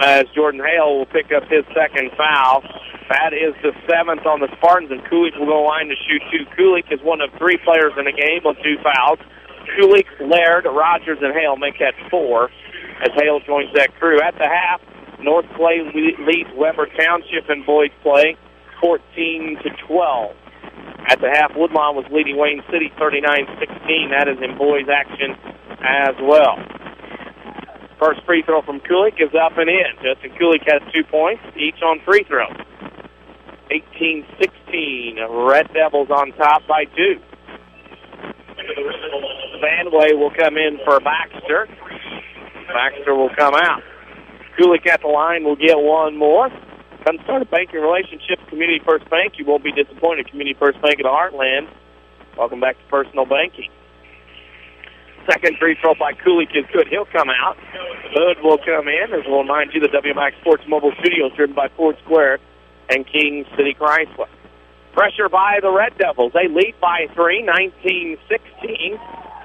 as Jordan Hale will pick up his second foul. That is the 7th on the Spartans, and Kulik will go line to shoot 2. Kulik is one of 3 players in the game with 2 fouls. Kulik, Laird, Rogers, and Hale make that 4 as Hale joins that crew. At the half, North Clay leads Weber Township in boys play 14-12. At the half, Woodlawn was leading Wayne City 39-16. That is in boys action as well. First free throw from Kulik is up and in. Justin Kulik has 2 points, each on free throws. 18-16. Red Devils on top by 2. Vanway will come in for Baxter. Baxter will come out. Kulik at the line will get one more. Come start a banking relationship with Community First Bank. You won't be disappointed. Community First Bank of the Heartland. Welcome back to personal banking. Second free throw by Kulik is good. He'll come out. Hood will come in. As we'll remind you, the WMIX Sports Mobile Studios driven by Ford Square and King City Chrysler. Pressure by the Red Devils. They lead by 3, 19-16.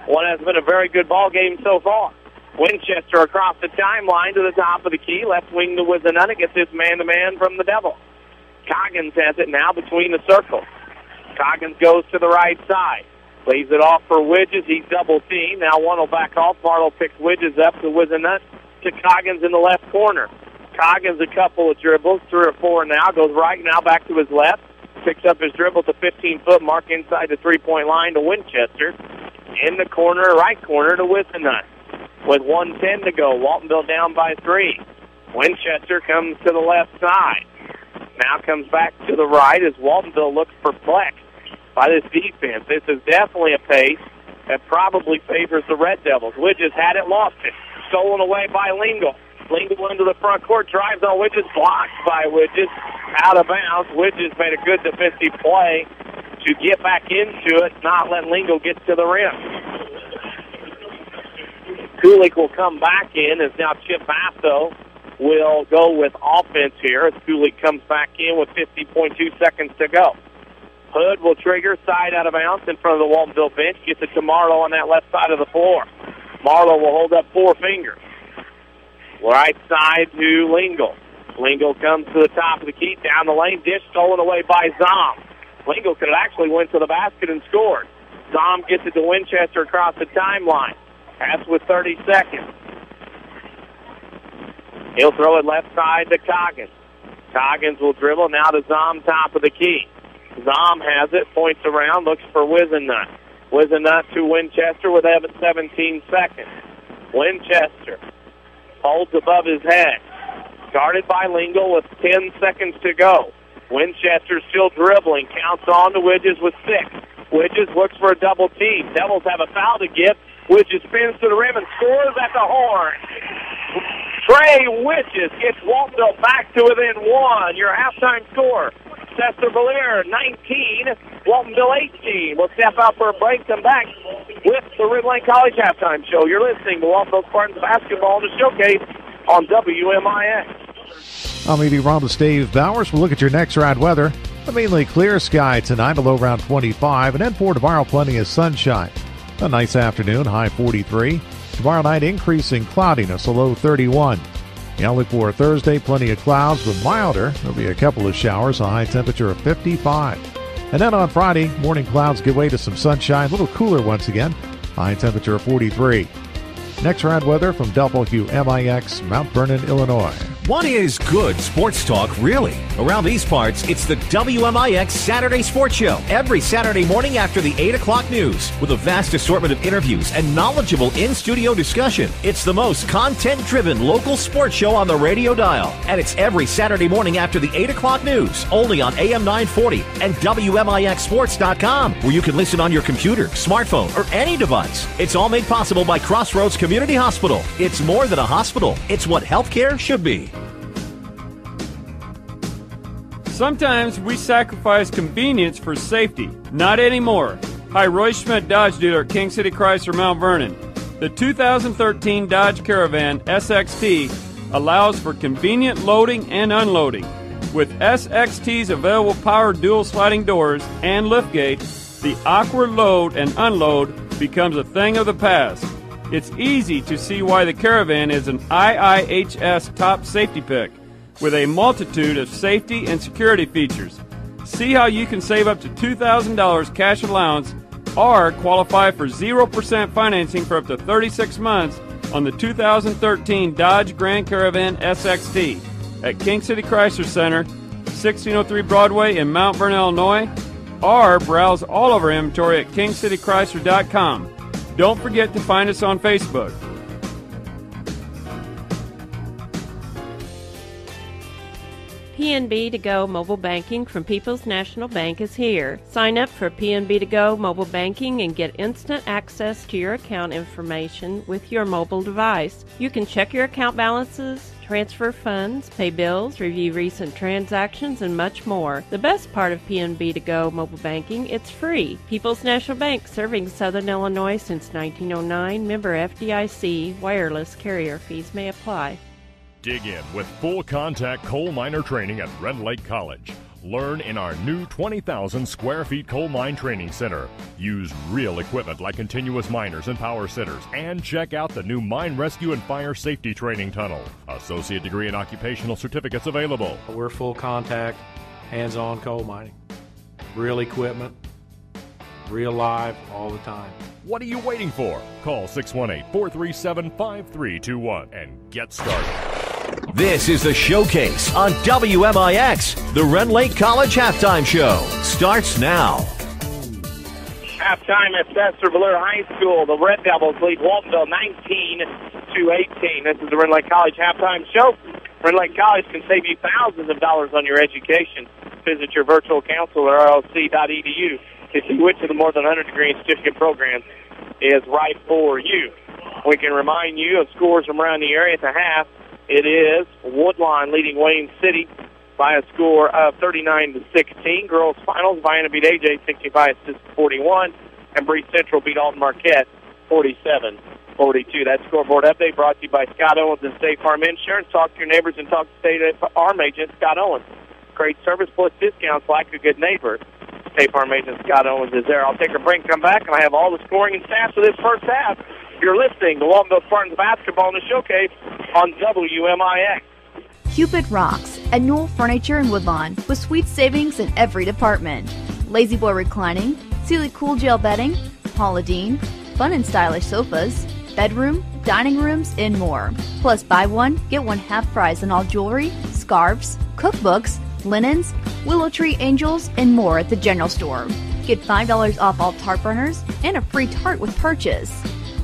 One has been a very good ball game so far. Winchester across the timeline to the top of the key. Left wing to Wizenut. Gets his man-to-man from the Devil. Coggins has it now between the circles. Coggins goes to the right side. Leaves it off for Widges. He's double-teamed. Now one will back off. Marlowe picks Widges up to Wizenut to Coggins in the left corner. Coggins a couple of dribbles, 3 or 4 now. Goes right now back to his left. Picks up his dribble to 15-foot mark inside the three-point line to Winchester. In the corner, right corner to Wizenut. With 1:10 to go, Waltonville down by 3. Winchester comes to the left side. Now comes back to the right as Waltonville looks perplexed by this defense. This is definitely a pace that probably favors the Red Devils. Widges had it, lost it. Stolen away by Lingle. Lingle into the front court, drives on Widges, blocked by Widges, out of bounds. Widges made a good defensive play to get back into it, not let Lingle get to the rim. Kulik will come back in as now Chip Basso will go with offense here as Kulik comes back in with 50.2 seconds to go. Hood will trigger, side out of bounds in front of the Waltonville bench. Gets it to Marlowe on that left side of the floor. Marlowe will hold up 4 fingers. Right side to Lingle. Lingle comes to the top of the key, down the lane, dish stolen away by Zom. Lingle could have actually went to the basket and scored. Zom gets it to Winchester across the timeline. That's with 30 seconds. He'll throw it left side to Coggins. Coggins will dribble now to Zom, top of the key. Zom has it, points around, looks for Wizenut. Wizenut to Winchester with 17 seconds. Winchester holds above his head. Guarded by Lingle with 10 seconds to go. Winchester still dribbling. Counts on to Widges with 6. Widges looks for a double team. Devils have a foul to give. Widges spins to the rim and scores at the horn. Trey Widges gets Waltonville back to within 1. Your halftime score. Sesser-Valier 19, Waltonville 18. We'll step out for a break, come back with the Ridgeline College Halftime Show. You're listening to Waltonville Spartans basketball in the showcase on WMIX. I'm meteorologist Dave Bowers. We'll look at your next ride weather. A mainly clear sky tonight, a low around 25, and then for tomorrow, plenty of sunshine. A nice afternoon, high 43. Tomorrow night, increasing cloudiness, a low 31. The outlook for Thursday, plenty of clouds, but milder. There'll be a couple of showers, a high temperature of 55. And then on Friday, morning clouds give way to some sunshine, a little cooler once again, high temperature of 43. Next ride weather from WMIX, Mount Vernon, Illinois. What is good sports talk, really? Around these parts, it's the WMIX Saturday Sports Show. Every Saturday morning after the 8 o'clock news. With a vast assortment of interviews and knowledgeable in-studio discussion. It's the most content-driven local sports show on the radio dial. And it's every Saturday morning after the 8 o'clock news. Only on AM 940 and WMIXSports.com. Where you can listen on your computer, smartphone, or any device. It's all made possible by Crossroads Community Hospital. It's more than a hospital. It's what healthcare should be. Sometimes we sacrifice convenience for safety. Not anymore. Hi, Roy Schmidt, Dodge dealer at King City Chrysler, Mount Vernon. The 2013 Dodge Caravan SXT allows for convenient loading and unloading. With SXT's available power dual sliding doors and liftgate, the awkward load and unload becomes a thing of the past. It's easy to see why the Caravan is an IIHS top safety pick with a multitude of safety and security features. See how you can save up to $2,000 cash allowance or qualify for 0% financing for up to 36 months on the 2013 Dodge Grand Caravan SXT at King City Chrysler Center, 1603 Broadway in Mount Vernon, Illinois, or browse all of our inventory at kingcitychrysler.com. Don't forget to find us on Facebook. PNB To Go mobile banking from People's National Bank is here. Sign up for PNB To Go mobile banking and get instant access to your account information with your mobile device. You can check your account balances, transfer funds, pay bills, review recent transactions, and much more. The best part of PNB To Go mobile banking, it's free. People's National Bank, serving Southern Illinois since 1909. Member FDIC. Wireless carrier fees may apply. Dig in with full contact coal miner training at Red Lake College. Learn in our new 20,000 square feet coal mine training center. Use real equipment like continuous miners and power sitters, and check out the new mine rescue and fire safety training tunnel. Associate degree and occupational certificates available. We're full contact, hands-on coal mining. Real equipment, real live, all the time. What are you waiting for? Call 618-437-5321 and get started. This is the Showcase on WMIX. The Red Lake College Halftime Show starts now. Halftime at Sesser-Valier High School. The Red Devils lead Waltonville 19-18. This is the Red Lake College Halftime Show. Red Lake College can save you thousands of dollars on your education. Visit your virtual counselor at rlc.edu to see which of the more than 100 degree and certificate programs is right for you. We can remind you of scores from around the area at the half. It is Woodlawn leading Wayne City by a score of 39-16. Girls finals, Vienna beat AJ 65-41, and Breeze Central beat Alton Marquette 47-42. That scoreboard update brought to you by Scott Owens and State Farm Insurance. Talk to your neighbors and talk to State Farm agent Scott Owens. Great service plus discounts like a good neighbor. State Farm agent Scott Owens is there. I'll take a break, come back, and I have all the scoring and stats for this first half. You're listening to Waltonville Spartans basketball in the Showcase on WMIX. Cupid Rocks at Newell Furniture in Woodlawn with sweet savings in every department. Lazy Boy reclining, Sealy Cool Gel bedding, Paula Deen, fun and stylish sofas, bedroom, dining rooms, and more. Plus buy one, get one half price on all jewelry, scarves, cookbooks, linens, Willow Tree Angels, and more at the general store. Get $5 off all tart burners and a free tart with purchase.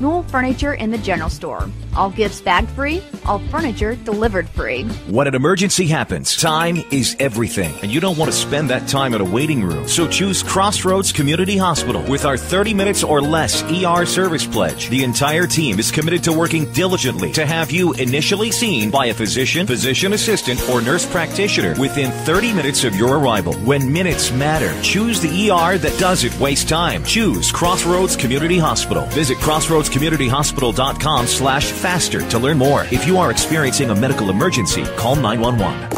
Newell Furniture in the general store. All gifts bagged free, all furniture delivered free. When an emergency happens, time is everything, and you don't want to spend that time in a waiting room. So choose Crossroads Community Hospital with our 30 minutes or less ER service pledge. The entire team is committed to working diligently to have you initially seen by a physician, physician assistant, or nurse practitioner within 30 minutes of your arrival. When minutes matter, choose the ER that doesn't waste time. Choose Crossroads Community Hospital. Visit crossroadscommunityhospital.com/faster to learn more. If you are experiencing a medical emergency, call 911.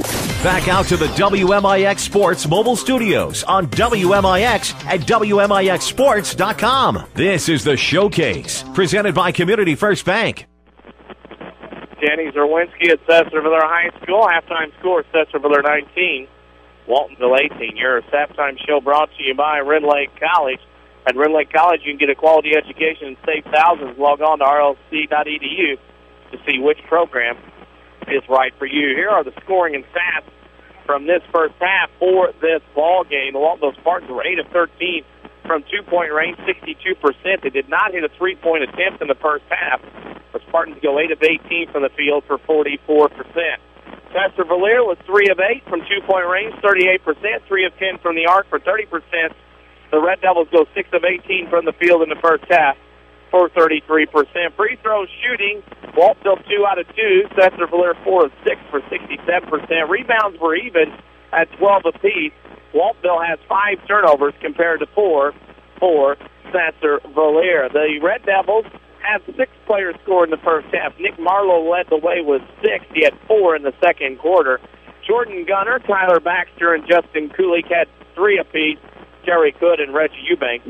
Back out to the WMIX Sports mobile studios on WMIX at WMIXsports.com. This is the Showcase, presented by Community First Bank. Danny Czerwinski at Sesser-Valier High School. Halftime score, Sesser-Valier 19, Waltonville 18. Your halftime show brought to you by Red Lake College. At Red Lake College, you can get a quality education and save thousands. Log on to rlc.edu to see which program is right for you. Here are the scoring and stats from this first half for this ball game. The Waltonville Spartans were 8 of 13 from two-point range, 62%. They did not hit a three-point attempt in the first half. The Spartans go 8 of 18 from the field for 44%. Sesser-Valier was 3 of 8 from two-point range, 38%, 3 of 10 from the arc for 30%. The Red Devils go 6 of 18 from the field in the first half for 33%. Free throw shooting, Waltonville 2 out of 2. Sesser-Valier 4 of 6 for 67%. Rebounds were even at 12 apiece. Waltonville has 5 turnovers compared to 4 for Sesser-Valier. The Red Devils have 6 players scored in the first half. Nick Marlowe led the way with 6. He had 4 in the second quarter. Jordan Gunner, Tyler Baxter, and Justin Kulik had 3 apiece. Jerry Cook and Reggie Eubanks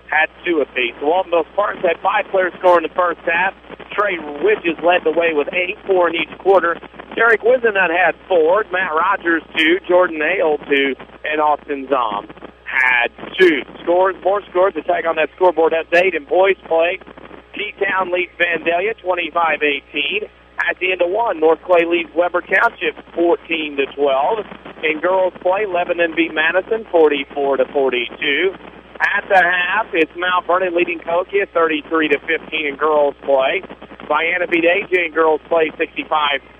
had 2 apiece. The Waltonville Spartans had 5 players score in the first half. Trey Widges led the way with 8, 4 in each quarter. Derek Wisenut had 4, Matt Rogers 2, Jordan Hale 2, and Austin Zom had 2. More scores to take on that scoreboard update in boys play. T-Town leads Vandalia 25-18. At the end of 1, North Clay leads Weber Township 14-12. In girls play, Lebanon beat Madison 44-42. At the half, it's Mount Vernon leading Cahokia 33-15 in girls play. Vienna beat AJ in girls play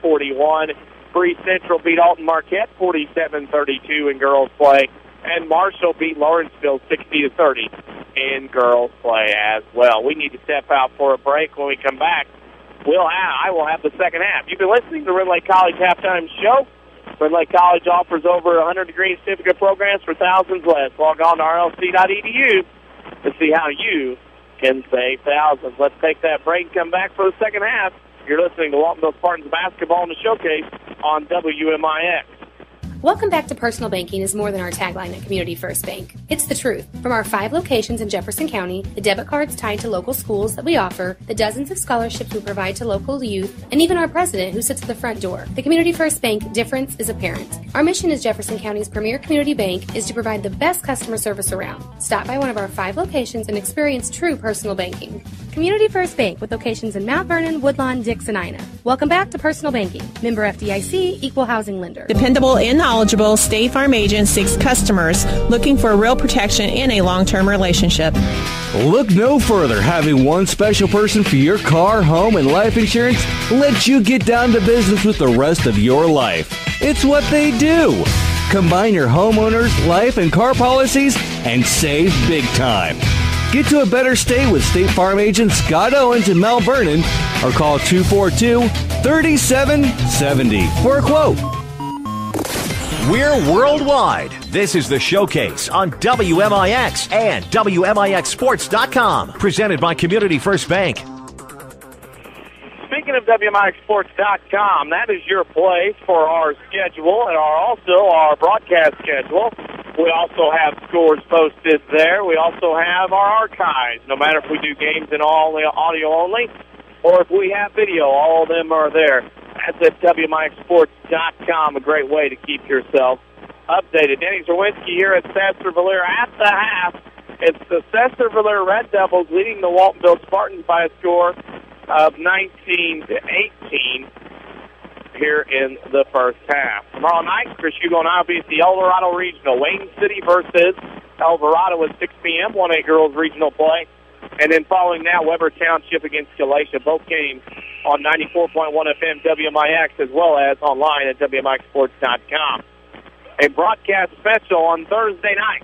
65-41. Bree Central beat Alton Marquette 47-32 in girls play. And Marshall beat Lawrenceville 60-30 in girls play as well. We need to step out for a break. When we come back, I will have the second half. You've been listening to Red Lake College Halftime Show. Red Lake College offers over 100 degree certificate programs for thousands less. Log on to rlc.edu to see how you can save thousands. Let's take that break and come back for the second half. You're listening to Waltonville Spartans basketball in the showcase on WMIX. Welcome back to Personal Banking is more than our tagline at Community First Bank. It's the truth. From our 5 locations in Jefferson County, the debit cards tied to local schools that we offer, the dozens of scholarships we provide to local youth, and even our president who sits at the front door. The Community First Bank difference is apparent. Our mission as Jefferson County's premier community bank is to provide the best customer service around. Stop by one of our 5 locations and experience true personal banking. Community First Bank with locations in Mount Vernon, Woodlawn, Dix, and Ina. Welcome back to Personal Banking. Member FDIC, Equal Housing Lender. Dependable and knowledgeable State Farm agent seeks customers looking for real protection in a long-term relationship. Look no further. Having one special person for your car, home, and life insurance lets you get down to business with the rest of your life. It's what they do. Combine your homeowners, life, and car policies and save big time. Get to a better state with State Farm agent Scott Owens in Mount Vernon or call 242-3770 for a quote. We're worldwide. This is the Showcase on WMIX and WMIXsports.com. Presented by Community First Bank. Speaking of WMIXsports.com, that is your place for our schedule and also our broadcast schedule. We also have scores posted there. We also have our archives. No matter if we do games in audio only or if we have video, all of them are there. That's at WMIXsports.com, a great way to keep yourself updated. Danny Czerwinski here at Sesser-Valier at the half. It's the Sesser-Valier Red Devils leading the Waltonville Spartans by a score of 19-18 here in the first half. Tomorrow night, Chris Hugo and I will be at the Eldorado Regional. Wayne City versus Alvarado at 6 p.m., 1A girls regional play. And then following that, Weber Township against Galatia. Both games on 94.1 FM WMIX as well as online at WMIXsports.com. A broadcast special on Thursday night.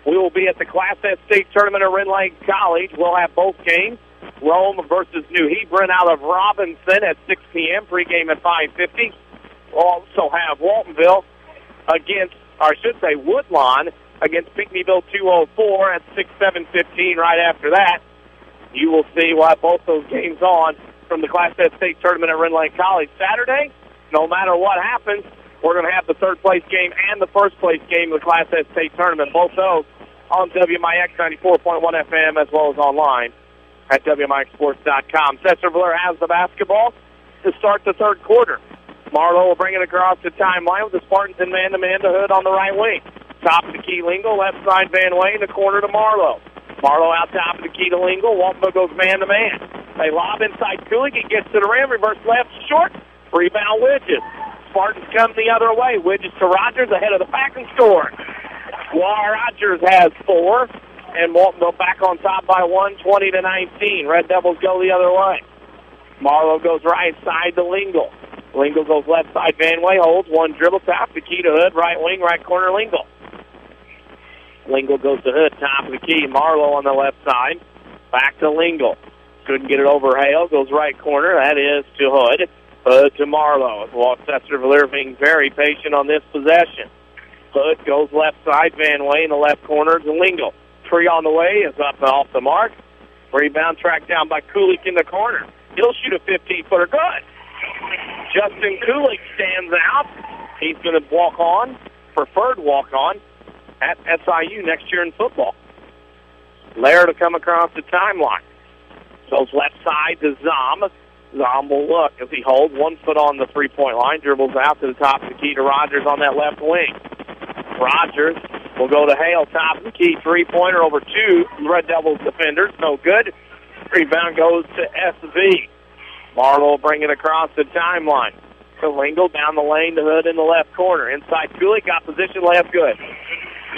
We will be at the Class S State Tournament at Red Lake College. We'll have both games. Rome versus New Hebron out of Robinson at 6 p.m., pregame at 5:50. We'll also have Waltonville against, or I should say Woodlawn, against Pinckneyville 204 at 7:15 right after that. You will see we'll have both those games on from the Class S State Tournament at Red Lake College. Saturday, no matter what happens, we're going to have the third-place game and the first-place game of the Class S State Tournament, both those on WMIX 94.1 FM as well as online at WMIXsports.com. Sesser-Valier has the basketball to start the third quarter. Marlowe will bring it across the timeline with the Spartans in man-to-man to Hood on the right wing. Top of the key, Lingle. Left side, Van Way in the corner to Marlowe. Marlowe out top of the key to Lingle. Waltonville goes man-to-man. They lob inside Kulik. He gets to the rim. Reverse left, short. Rebound, Widges. Spartans come the other way. Widges to Rogers, ahead of the pack and score. Rogers has 4. And Waltonville back on top by 1, 20-19. Red Devils go the other way. Marlowe goes right side to Lingle. Lingle goes left side. Van Way holds one dribble, top the key to Hood, right wing, right corner, Lingle. Lingle goes to Hood, top of the key. Marlowe on the left side. Back to Lingle. Couldn't get it over Hale. Goes right corner. That is to Hood. Hood to Marlowe. Sesser-Valier being very patient on this possession. Hood goes left side. Van Way in the left corner to Lingle. Tree on the way is up and off the mark. Rebound tracked down by Kulik in the corner. He'll shoot a 15-footer. Good. Justin Kulik stands out. He's going to walk on, preferred walk on, at SIU next year in football. Laird to come across the timeline. Goes left side to Zom. Zom will look as he holds 1 foot on the three-point line, dribbles out to the top of the key to Rogers on that left wing. Rogers will go to Hale, top of the key, three-pointer over two Red Devils defenders. No good. Rebound goes to SV. Marlowe will bring it across the timeline. To Lingle down the lane to Hood in the left corner. Inside Kulik, got position, layup good.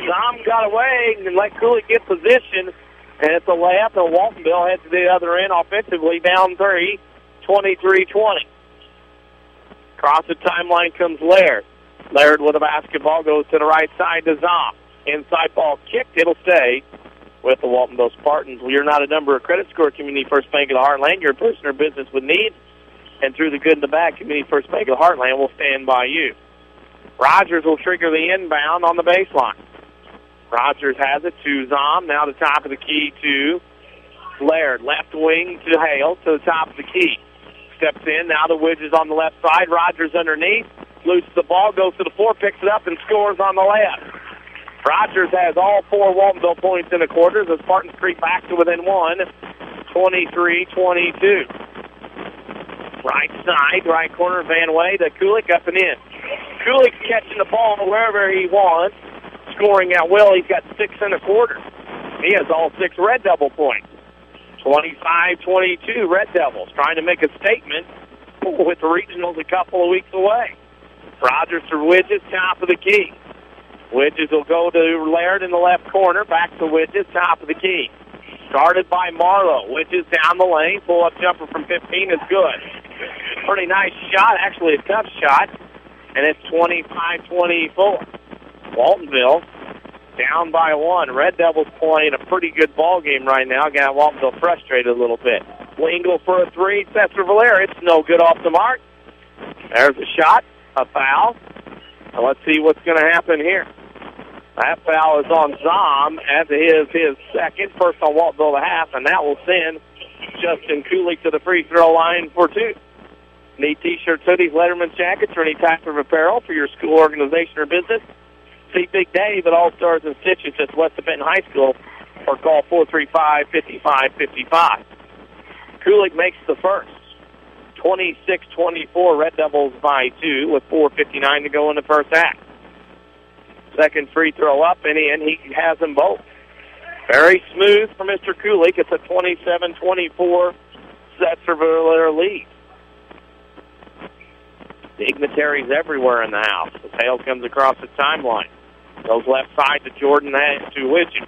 Zom got away and let Kulik get position, and it's a layup, and Waltonville heads to the other end offensively, down 3, 23-20. Across the timeline comes Laird. Laird with a basketball goes to the right side to Zom. Inside ball kicked, it'll stay with the Waltonville Spartans. We are not a number of credit score Community First Bank of the Heartland. Your person or business with needs, and through the good and the bad, Community First Bank of the Heartland will stand by you. Rogers will trigger the inbound on the baseline. Rogers has it to Zom, now the top of the key to Laird. Left wing to Hale, to the top of the key. Steps in, now the Widge is on the left side. Rogers underneath, loses the ball, goes to the floor, picks it up, and scores on the layup. Rogers has all 4 Waltonville points in the quarters. The Spartans creep back to within 1, 23-22. Right side, right corner, Van Way to Kulik, up and in. Kulik's catching the ball wherever he wants, scoring at will. He's got 6 and a quarter. He has all 6 Red Devil points. 25-22 Red Devils, trying to make a statement with the regionals a couple of weeks away. Rogers to Widges, top of the key. Widges will go to Laird in the left corner, back to Widges, top of the key. Guarded by Marlowe. Widges down the lane, pull-up jumper from 15 is good. Pretty nice shot, actually a tough shot, and it's 25-24. Waltonville down by 1. Red Devils playing a pretty good ball game right now. Got Waltonville frustrated a little bit. Lingle for a 3. Sesser-Valier, it's no good off the mark. There's a shot, a foul. And let's see what's going to happen here. That foul is on Zom as his second, first on Waltonville the half, and that will send Justin Kulik to the free throw line for 2. Need T-shirts, hoodies, Letterman jackets, or any type of apparel for your school, organization, or business? See Big Dave at All Stars and Stitches at west of Benton High School, or call 435-5555. Kulik makes the first. 26-24, Red Devils by 2 with 4:59 to go in the first half. Second free throw up and in. He has them both. Very smooth for Mr. Kulik. It's a 27-24 Sesser-Valier lead. Dignitaries everywhere in the house. The tail comes across the timeline. Goes left side to Jordan to Widges.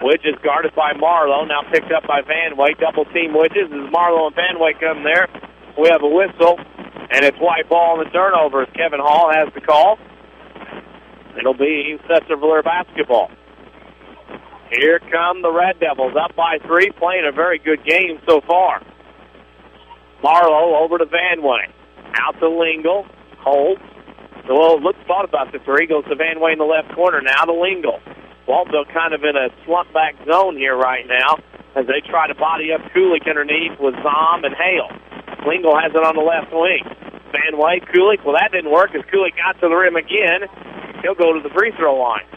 Widges guarded by Marlowe. Now picked up by Van Way. Double team Widges. As Marlowe and Van Way come there, we have a whistle, and it's white ball on the turnover as Kevin Hall has the call. It'll be Sesser-Valier basketball. Here come the Red Devils, up by 3, playing a very good game so far. Marlowe over to Van Way. Out to Lingle. Holds. Thought about the 3. Goes to Van Way in the left corner. Now to Lingle. Waltonville kind of in a slump back zone here right now as they try to body up Kulik underneath with Zom and Hale. Lingle has it on the left wing. Van Way, Kulik. Well, that didn't work as Kulik got to the rim again. He'll go to the free throw line.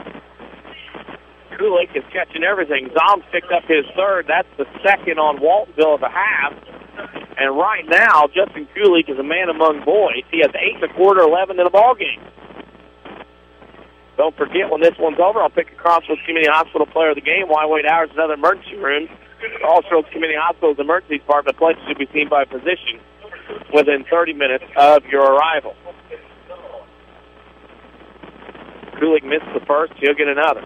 Kulik is catching everything. Zom's picked up his 3rd. That's the 2nd on Waltonville at the half. And right now, Justin Kulik is a man among boys. He has 8 and a quarter, 11 in the ball game. Don't forget, when this one's over, I'll pick a Crossroads Community Hospital player of the game. Why wait hours in other emergency rooms? Crossroads Community Hospital's emergency department places to be seen by physicians within 30 minutes of your arrival. Kulik missed the first. He'll get another.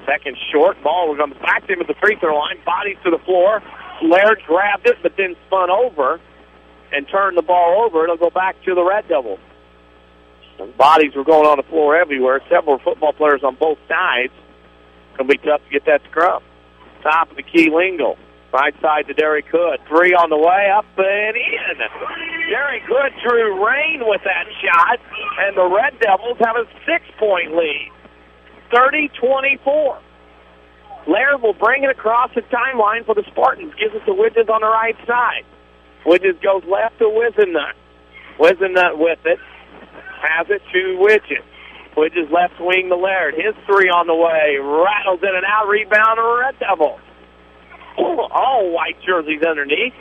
Second short. Ball comes back to him at the free throw line. Bodies to the floor. Laird grabbed it, but then spun over and turned the ball over. It'll go back to the Red Devils. And bodies were going on the floor everywhere. Several football players on both sides. Going to be tough to get that scrum. Top of the key, Lingle. Right side to Derek Hood. 3 on the way, up and in. Derek Hood drew rain with that shot, and the Red Devils have a 6-point lead. 30-24. Laird will bring it across the timeline for the Spartans. Gives it to Widges on the right side. Widges goes left to Wisenut. Wisenut with it. Has it to Widges. Widges left wing to Laird. His three on the way. Rattles in and out. Rebound to Red Devils. All white jerseys underneath.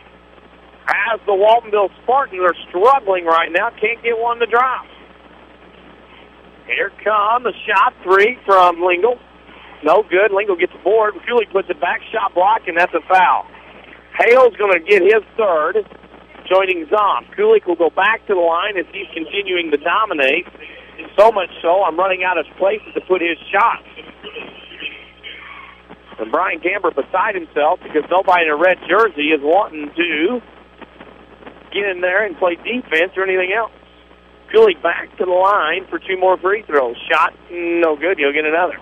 As the Waltonville Spartans are struggling right now. Can't get one to drop. Here comes the shot. Three from Lingle. No good. Lingle gets the board. Cooley puts it back. Shot block, and that's a foul. Hale's going to get his third, joining Zomp. Kulik will go back to the line as he's continuing to dominate. So much so, I'm running out of places to put his shot. And Brian Gamber beside himself because nobody in a red jersey is wanting to get in there and play defense or anything else. Kulik back to the line for two more free throws. Shot, no good. He'll get another.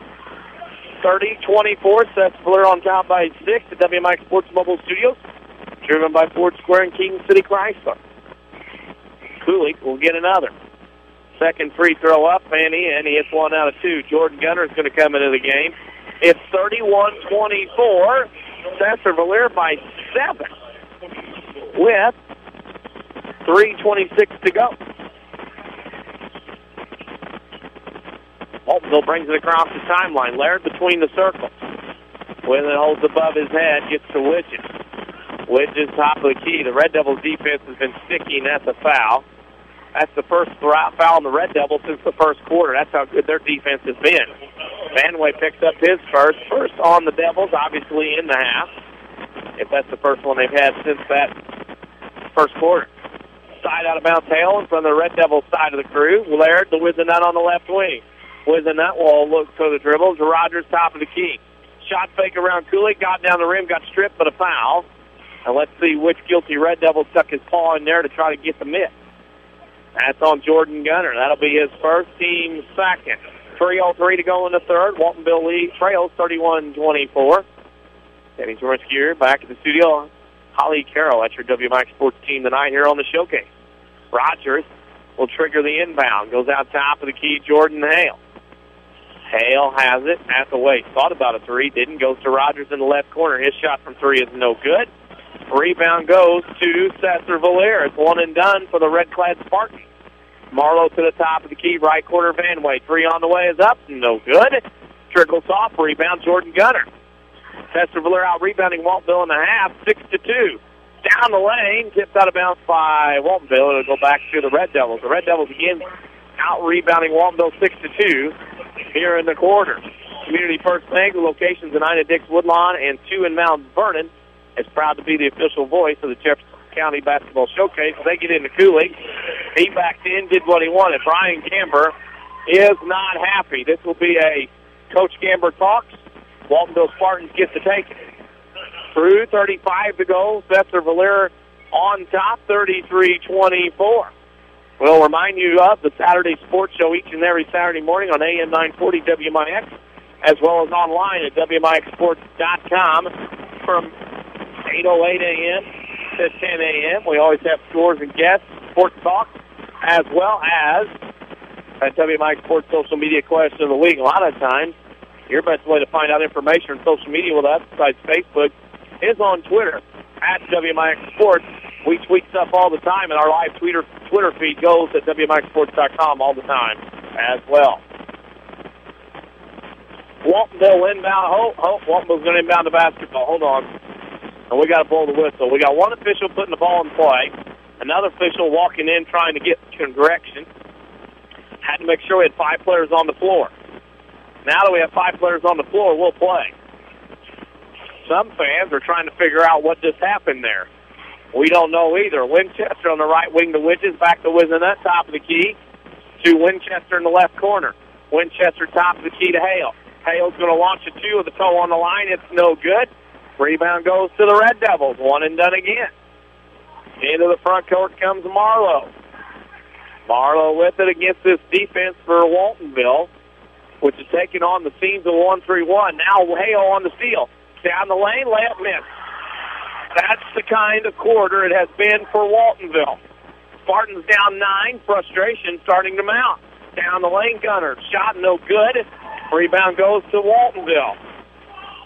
30-24, Sesser-Valier on top by 6 at WMIX Sports Mobile Studios, driven by Ford Square and King City Chrysler. Kulik will get another. Second free throw up and in. He hits one out of two. Jordan Gunner is going to come into the game. It's 31-24, Sesser-Valier by 7 with 3:26 to go. Waltonville brings it across the timeline. Laird between the circles. When it holds above his head, gets to Widges. Widges top of the key. The Red Devils defense has been sticky, and that's a foul. That's the first foul on the Red Devils since the first quarter. That's how good their defense has been. Vanway picks up his first on the Devils, obviously in the half, if that's the first one they've had since that first quarter. Side out of bounds, Hale from the Red Devils side of the crew. Laird, the Wizenut on the left wing. Wizenut will look for the dribble to Rogers, top of the key. Shot fake around Kulik, got down the rim, got stripped, but a foul. And let's see which guilty Red Devil stuck his paw in there to try to get the miss. That's on Jordan Gunner. That'll be his first, team second. 3:03 to go in the third. Waltonville lead trails 31-24. Danny Czerwinski here back in the studio. Holly Carroll, that's your WMIX Sports team tonight here on the showcase. Rogers will trigger the inbound. Goes out top of the key, Jordan Hale. Hale has it at the waist. Thought about a three, didn't. Goes to Rogers in the left corner. His shot from three is no good. Rebound goes to Sesser-Valier. It's one and done for the red-clad Spartans. Marlowe to the top of the key, right corner, Vanway. Three on the way is up, no good. Trickles off, rebound, Jordan Gunner. Sesser-Valier out rebounding Waltonville in the half, 6-2. Down the lane, tipped out of bounds by Waltonville. It'll go back to the Red Devils. The Red Devils again out rebounding Waltonville 6-2 here in the quarter. Community First Bank, the locations in Ina Dix Woodlawn and 2 in Mount Vernon, is proud to be the official voice of the Jefferson County Basketball Showcase. They get into Cooley. He backed in, did what he wanted. Brian Gamber is not happy. This will be a Coach Gamber talks. Waltonville Spartans get to take it. Through 35 to go. Sesser-Valier on top, 33-24. We'll remind you of the Saturday Sports Show each and every Saturday morning on AM 940 WMIX, as well as online at WMIXsports.com from 8:08 a.m. to 10 a.m. We always have scores and guests, sports talk, as well as at WMIX Sports social media question of the week. A lot of times, your best way to find out information on social media with us, besides Facebook, is on Twitter, at WMIX Sports. We tweet stuff all the time, and our live Twitter feed goes at WMIXsports.com all the time as well. Waltonville inbound. Waltonville's going to inbound the basketball. Hold on. And we got to blow the whistle. We got one official putting the ball in play, another official walking in trying to get direction. Had to make sure we had 5 players on the floor. Now that we have 5 players on the floor, we'll play. Some fans are trying to figure out what just happened there. We don't know either. Winchester on the right wing to Widges, back to Wizenut, top of the key, to Winchester in the left corner. Winchester top of the key to Hale. Hale's going to launch a 2 with the toe on the line. It's no good. Rebound goes to the Red Devils. One and done again. Into the front court comes Marlowe. Marlowe with it against this defense for Waltonville, which is taking on the scenes of 1-3-1. Now Hale on the steal. Down the lane, layup miss. That's the kind of quarter it has been for Waltonville. Spartans down 9, frustration starting to mount. Down the lane, Gunner. Shot no good. Rebound goes to Waltonville.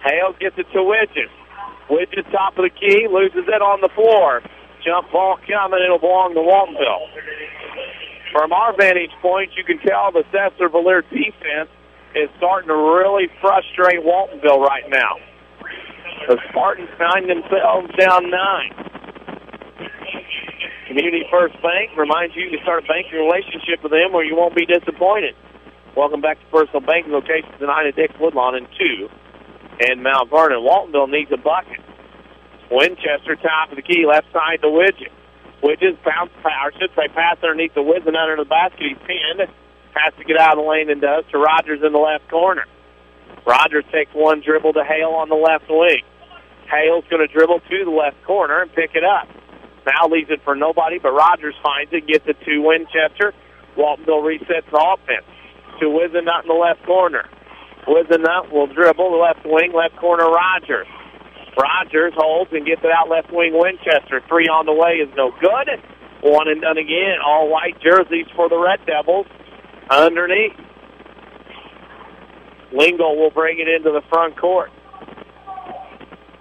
Hale gets it to Widges. Widges top of the key, loses it on the floor. Jump ball coming, it'll belong to Waltonville. From our vantage point, you can tell the Sesser-Valier defense is starting to really frustrate Waltonville right now. The Spartans find themselves down 9. Community First Bank reminds you to start a banking relationship with them or you won't be disappointed. Welcome back to Personal Banking locations in Ida, Dix, Woodlawn, and 2 in Mount Vernon. Waltonville needs a bucket. Winchester, top of the key, left side to Widget. Widget's pass underneath the Wizen under the basket. He's pinned. Has to get out of the lane and does to Rogers in the left corner. Rogers takes one dribble to Hale on the left wing. Hale's going to dribble to the left corner and pick it up. Now leaves it for nobody, but Rogers finds it, gets it to Winchester. Waltonville resets the offense to Wizenut in the left corner. Wizenut will dribble the left wing, left corner Rogers. Rogers holds and gets it out left wing Winchester. 3 on the way is no good. 1 and done again. All white jerseys for the Red Devils underneath. Lingle will bring it into the front court.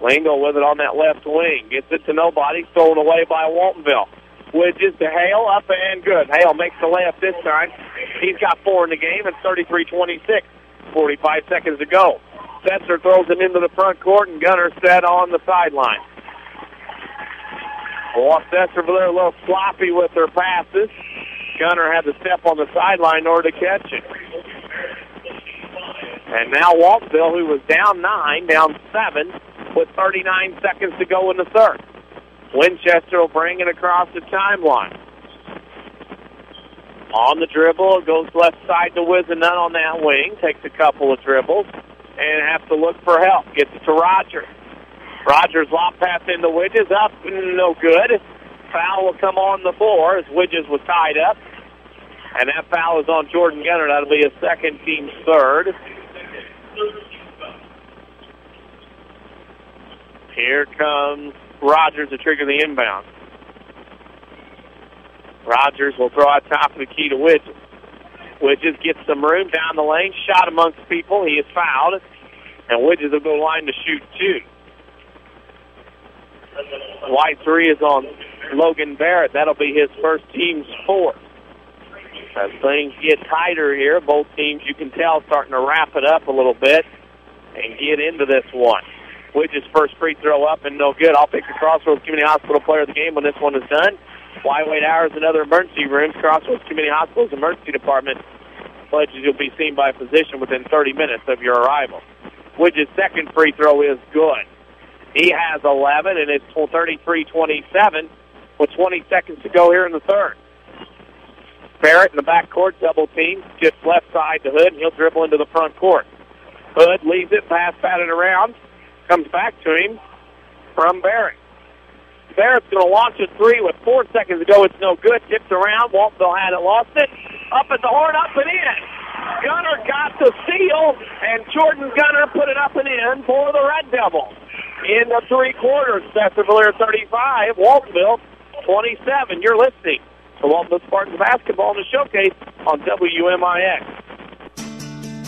Lingle with it on that left wing. Gets it to nobody. Stolen away by Waltonville. Widges to Hale. Up and good. Hale makes the layup this time. He's got 4 in the game. It's 33-26. 45 seconds to go. Sesser throws it into the front court, and Gunner set on the sideline. Sesser-Valier a little sloppy with their passes. Gunner had to step on the sideline in order to catch it. And now Waltonville, who was down 9, down 7, with 39 seconds to go in the third. Winchester will bring it across the timeline. On the dribble, it goes left side to Wizenut on that wing. Takes a couple of dribbles and has to look for help. Gets it to Rogers. Rogers lob pass into Widges. Up, no good. Foul will come on the floor as Widges was tied up. And that foul is on Jordan Gunner. That'll be his second, team's third. Here comes Rogers to trigger the inbound. Rogers will throw out top of the key to Widges. Widges gets some room down the lane, shot amongst people. He is fouled, and Widges will go line to shoot 2. White 3 is on Logan Barrett. That'll be his first, team's 4th. As things get tighter here, both teams, you can tell, starting to wrap it up a little bit and get into this one. Widges' first free throw up and no good. I'll pick the Crossroads Community Hospital player of the game when this one is done. Flyweight hours and other emergency rooms. Crossroads Community Hospital's emergency department pledges you'll be seen by a physician within 30 minutes of your arrival. Widges' second free throw is good. He has 11, and it's 33-27 with 20 seconds to go here in the third. Barrett in the backcourt, double team, just left side to Hood, and he'll dribble into the front court. Hood leaves it, pass batted around, comes back to him from Barrett. Barrett's going to launch a 3 with 4 seconds to go. It's no good. Tipped around. Waltonville had it, lost it. Up at the horn, up and in. Gunner got the steal, and Jordan Gunner put it up and in for the Red Devils. In the 3 quarters, Sesser-Valier 35, Waltonville 27. You're listening to Waltonville Spartans basketball in the showcase on WMIX.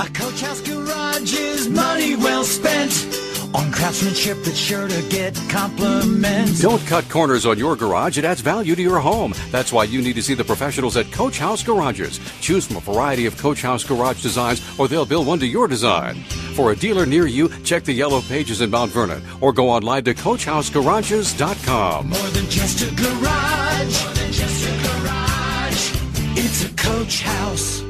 A Coach House Garage is money well spent on craftsmanship that's sure to get compliments. Don't cut corners on your garage. It adds value to your home. That's why you need to see the professionals at Coach House Garages. Choose from a variety of Coach House garage designs, or they'll build one to your design. For a dealer near you, check the yellow pages in Mount Vernon, or go online to CoachHouseGarages.com. More than just a garage. More than just a garage. It's a Coach House.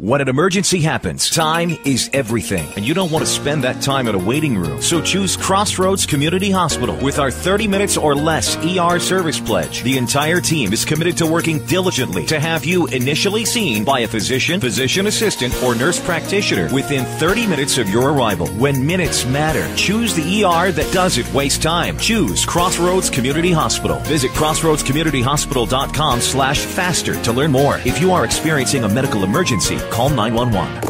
When an emergency happens, time is everything, and you don't want to spend that time in a waiting room. So choose Crossroads Community Hospital with our 30 minutes or less ER service pledge. The entire team is committed to working diligently to have you initially seen by a physician, physician assistant, or nurse practitioner within 30 minutes of your arrival. When minutes matter, choose the ER that doesn't waste time. Choose Crossroads Community Hospital. Visit crossroadscommunityhospital.com/faster to learn more. If you are experiencing a medical emergency, call 911.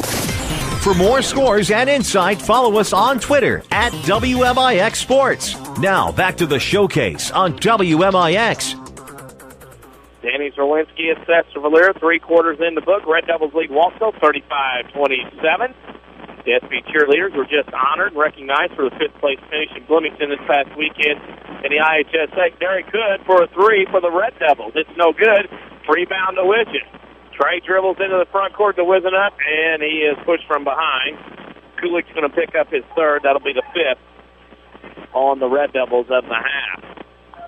For more scores and insight, follow us on Twitter at WMIX Sports. Now, back to the showcase on WMIX. Danny Czerwinski at Sesser-Valier, 3 quarters in the book. Red Devils lead Waltonville 35-27. The SB cheerleaders were just honored and recognized for the 5th place finish in Bloomington this past weekend in the IHSA. Derek Hood for a 3 for the Red Devils. It's no good. Rebound to Widget. Trey dribbles into the front court to Wizenut, and he is pushed from behind. Kulik's going to pick up his third. That'll be the fifth on the Red Devils of the half.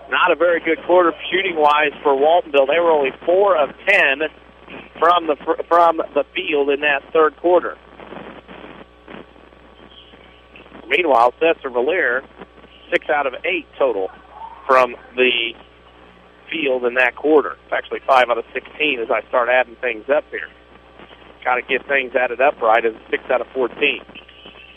Not a very good quarter shooting-wise for Waltonville. They were only 4 of 10 from the field in that third quarter. Meanwhile, Sesser-Valier, 6 out of 8 total from the field in that quarter. It's actually 5 out of 16 as I start adding things up here. Got to get things added up right as 6 out of 14.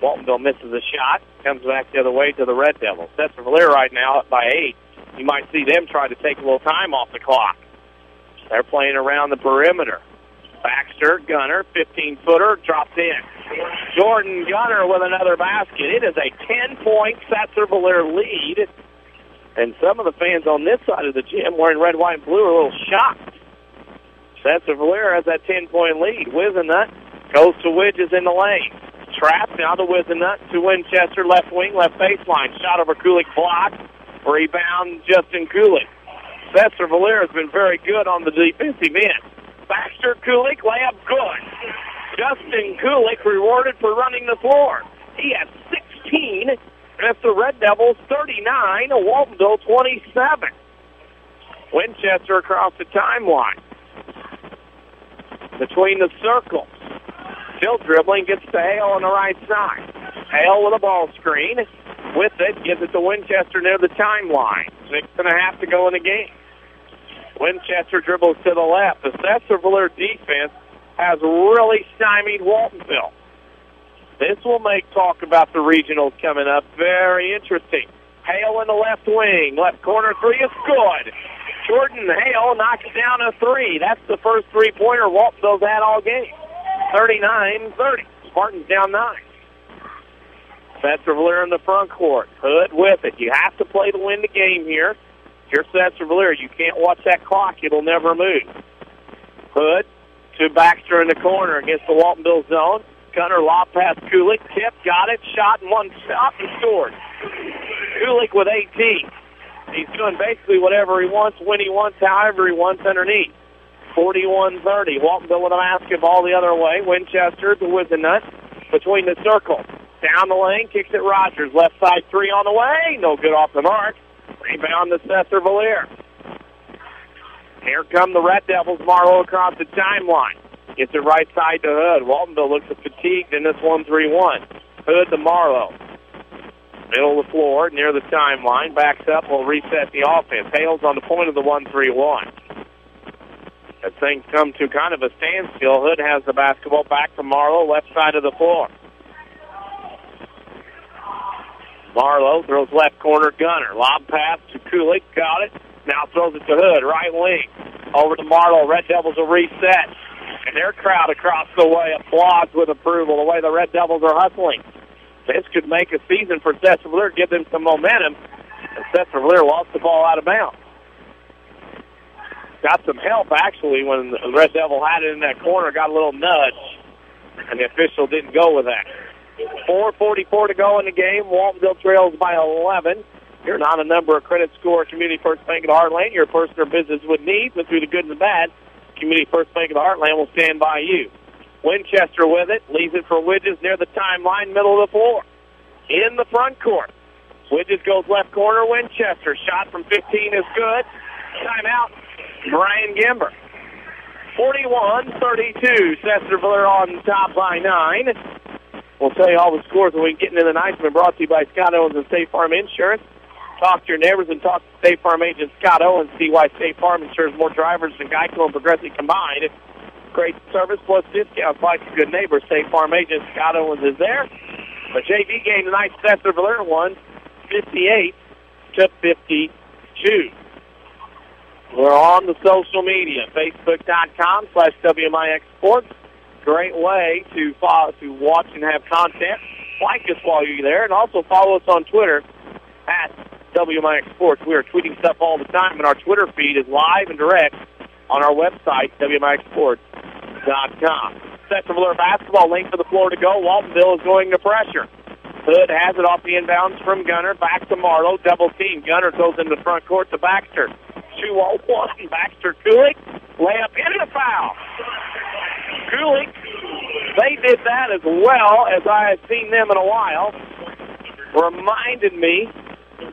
Waltonville misses a shot, comes back the other way to the Red Devils. Sesser-Valier right now up by 8. You might see them try to take a little time off the clock. They're playing around the perimeter. Baxter, Gunner, 15-footer, drops in. Jordan Gunner with another basket. It is a 10-point Sesser-Valier lead. And some of the fans on this side of the gym wearing red, white, and blue are a little shocked. Sesser-Valier has that 10-point lead. Wizenut goes to Widges in the lane. Trapped now to Wizenut to Winchester, left wing, left baseline. Shot over Kulik, blocked. Rebound, Justin Kulik. Sesser-Valier has been very good on the defensive end. Baxter, Kulik, layup, good. Justin Kulik rewarded for running the floor. He has 16. That's the Red Devils 39, Waltonville 27. Winchester across the timeline. Between the circles. Still dribbling, gets to Hale on the right side. Hale with a ball screen. With it, gives it to Winchester near the timeline. 6.5 to go in the game. Winchester dribbles to the left. The Sesser-Valier defense has really stymied Waltonville. This will make talk about the regionals coming up very interesting. Hale in the left wing. Left corner three is good. Jordan Hale knocks down a three. That's the first three-pointer Waltonville's had all game. 39-30. Spartans down 9. Sesser-Valier in the front court. Hood with it. You have to play to win the game here. If you're Sesser-Valier, you can't watch that clock. It'll never move. Hood to Baxter in the corner against the Waltonville zone. Gunner lob pass Kulik. Tip, got it. Shot in one stop and scored. Kulik with 18. He's doing basically whatever he wants, when he wants, however he wants underneath. 41-30. Waltonville with a basketball the other way. Winchester to Wizenut between the circles. Down the lane, kicks it Rogers. Left side three on the way. No good off the mark. Rebound to Sesser-Valier. Here come the Red Devils. Marlowe across the timeline. Gets it right side to Hood. Waltonville looks fatigued in this 1-3-1. Hood to Marlowe. Middle of the floor, near the timeline. Backs up, will reset the offense. Hale's on the point of the 1-3-1. As things come to kind of a standstill, Hood has the basketball back to Marlowe, left side of the floor. Marlowe throws left corner, Gunner. Lob pass to Kulik, got it. Now throws it to Hood, right wing. Over to Marlowe, Red Devils will reset. And their crowd across the way applauds with approval the way the Red Devils are hustling. This could make a season for Sesser-Valier, give them some momentum. And Sesser-Valier lost the ball out of bounds. Got some help, actually, when the Red Devil had it in that corner, got a little nudge. And the official didn't go with that. 4:44 to go in the game. Waltonville trails by 11. You're not a number of credit score Community First Bank of the Heartland. Your person or business would need, but through the good and the bad, Community First Bank of the Heartland will stand by you. Winchester with it, leaves it for Widges near the timeline, middle of the floor. In the front court. Widges goes left corner, Winchester. Shot from 15 is good. Timeout, Brian Gimber. 41-32. Sesser-Valier on top by 9. We'll tell you all the scores when we get into the night. It's been brought to you by Scott Owens and State Farm Insurance. Talk to your neighbors and talk to State Farm agent Scott Owens. See why State Farm insures more drivers than Geico and Progressive combined. Great service plus discounts like a good neighbor. State Farm agent Scott Owens is there. The JV game tonight, Sesser-Valier won 58-52. We're on the social media, Facebook.com/WMIX Sports. Great way to follow, to watch and have content. Like us while you're there, and also follow us on Twitter at WMIX Sports. We are tweeting stuff all the time, and our Twitter feed is live and direct on our website, WMIXsports.com. Sesser-Valier basketball, length of the floor to go. Waltonville is going to pressure. Hood has it off the inbounds from Gunner. Back to Marlowe. Double team. Gunner goes into the front court to Baxter. 2-on-1. Baxter Kulik Layup into the foul. Cooley, they did that as well as I have seen them in a while. Reminded me,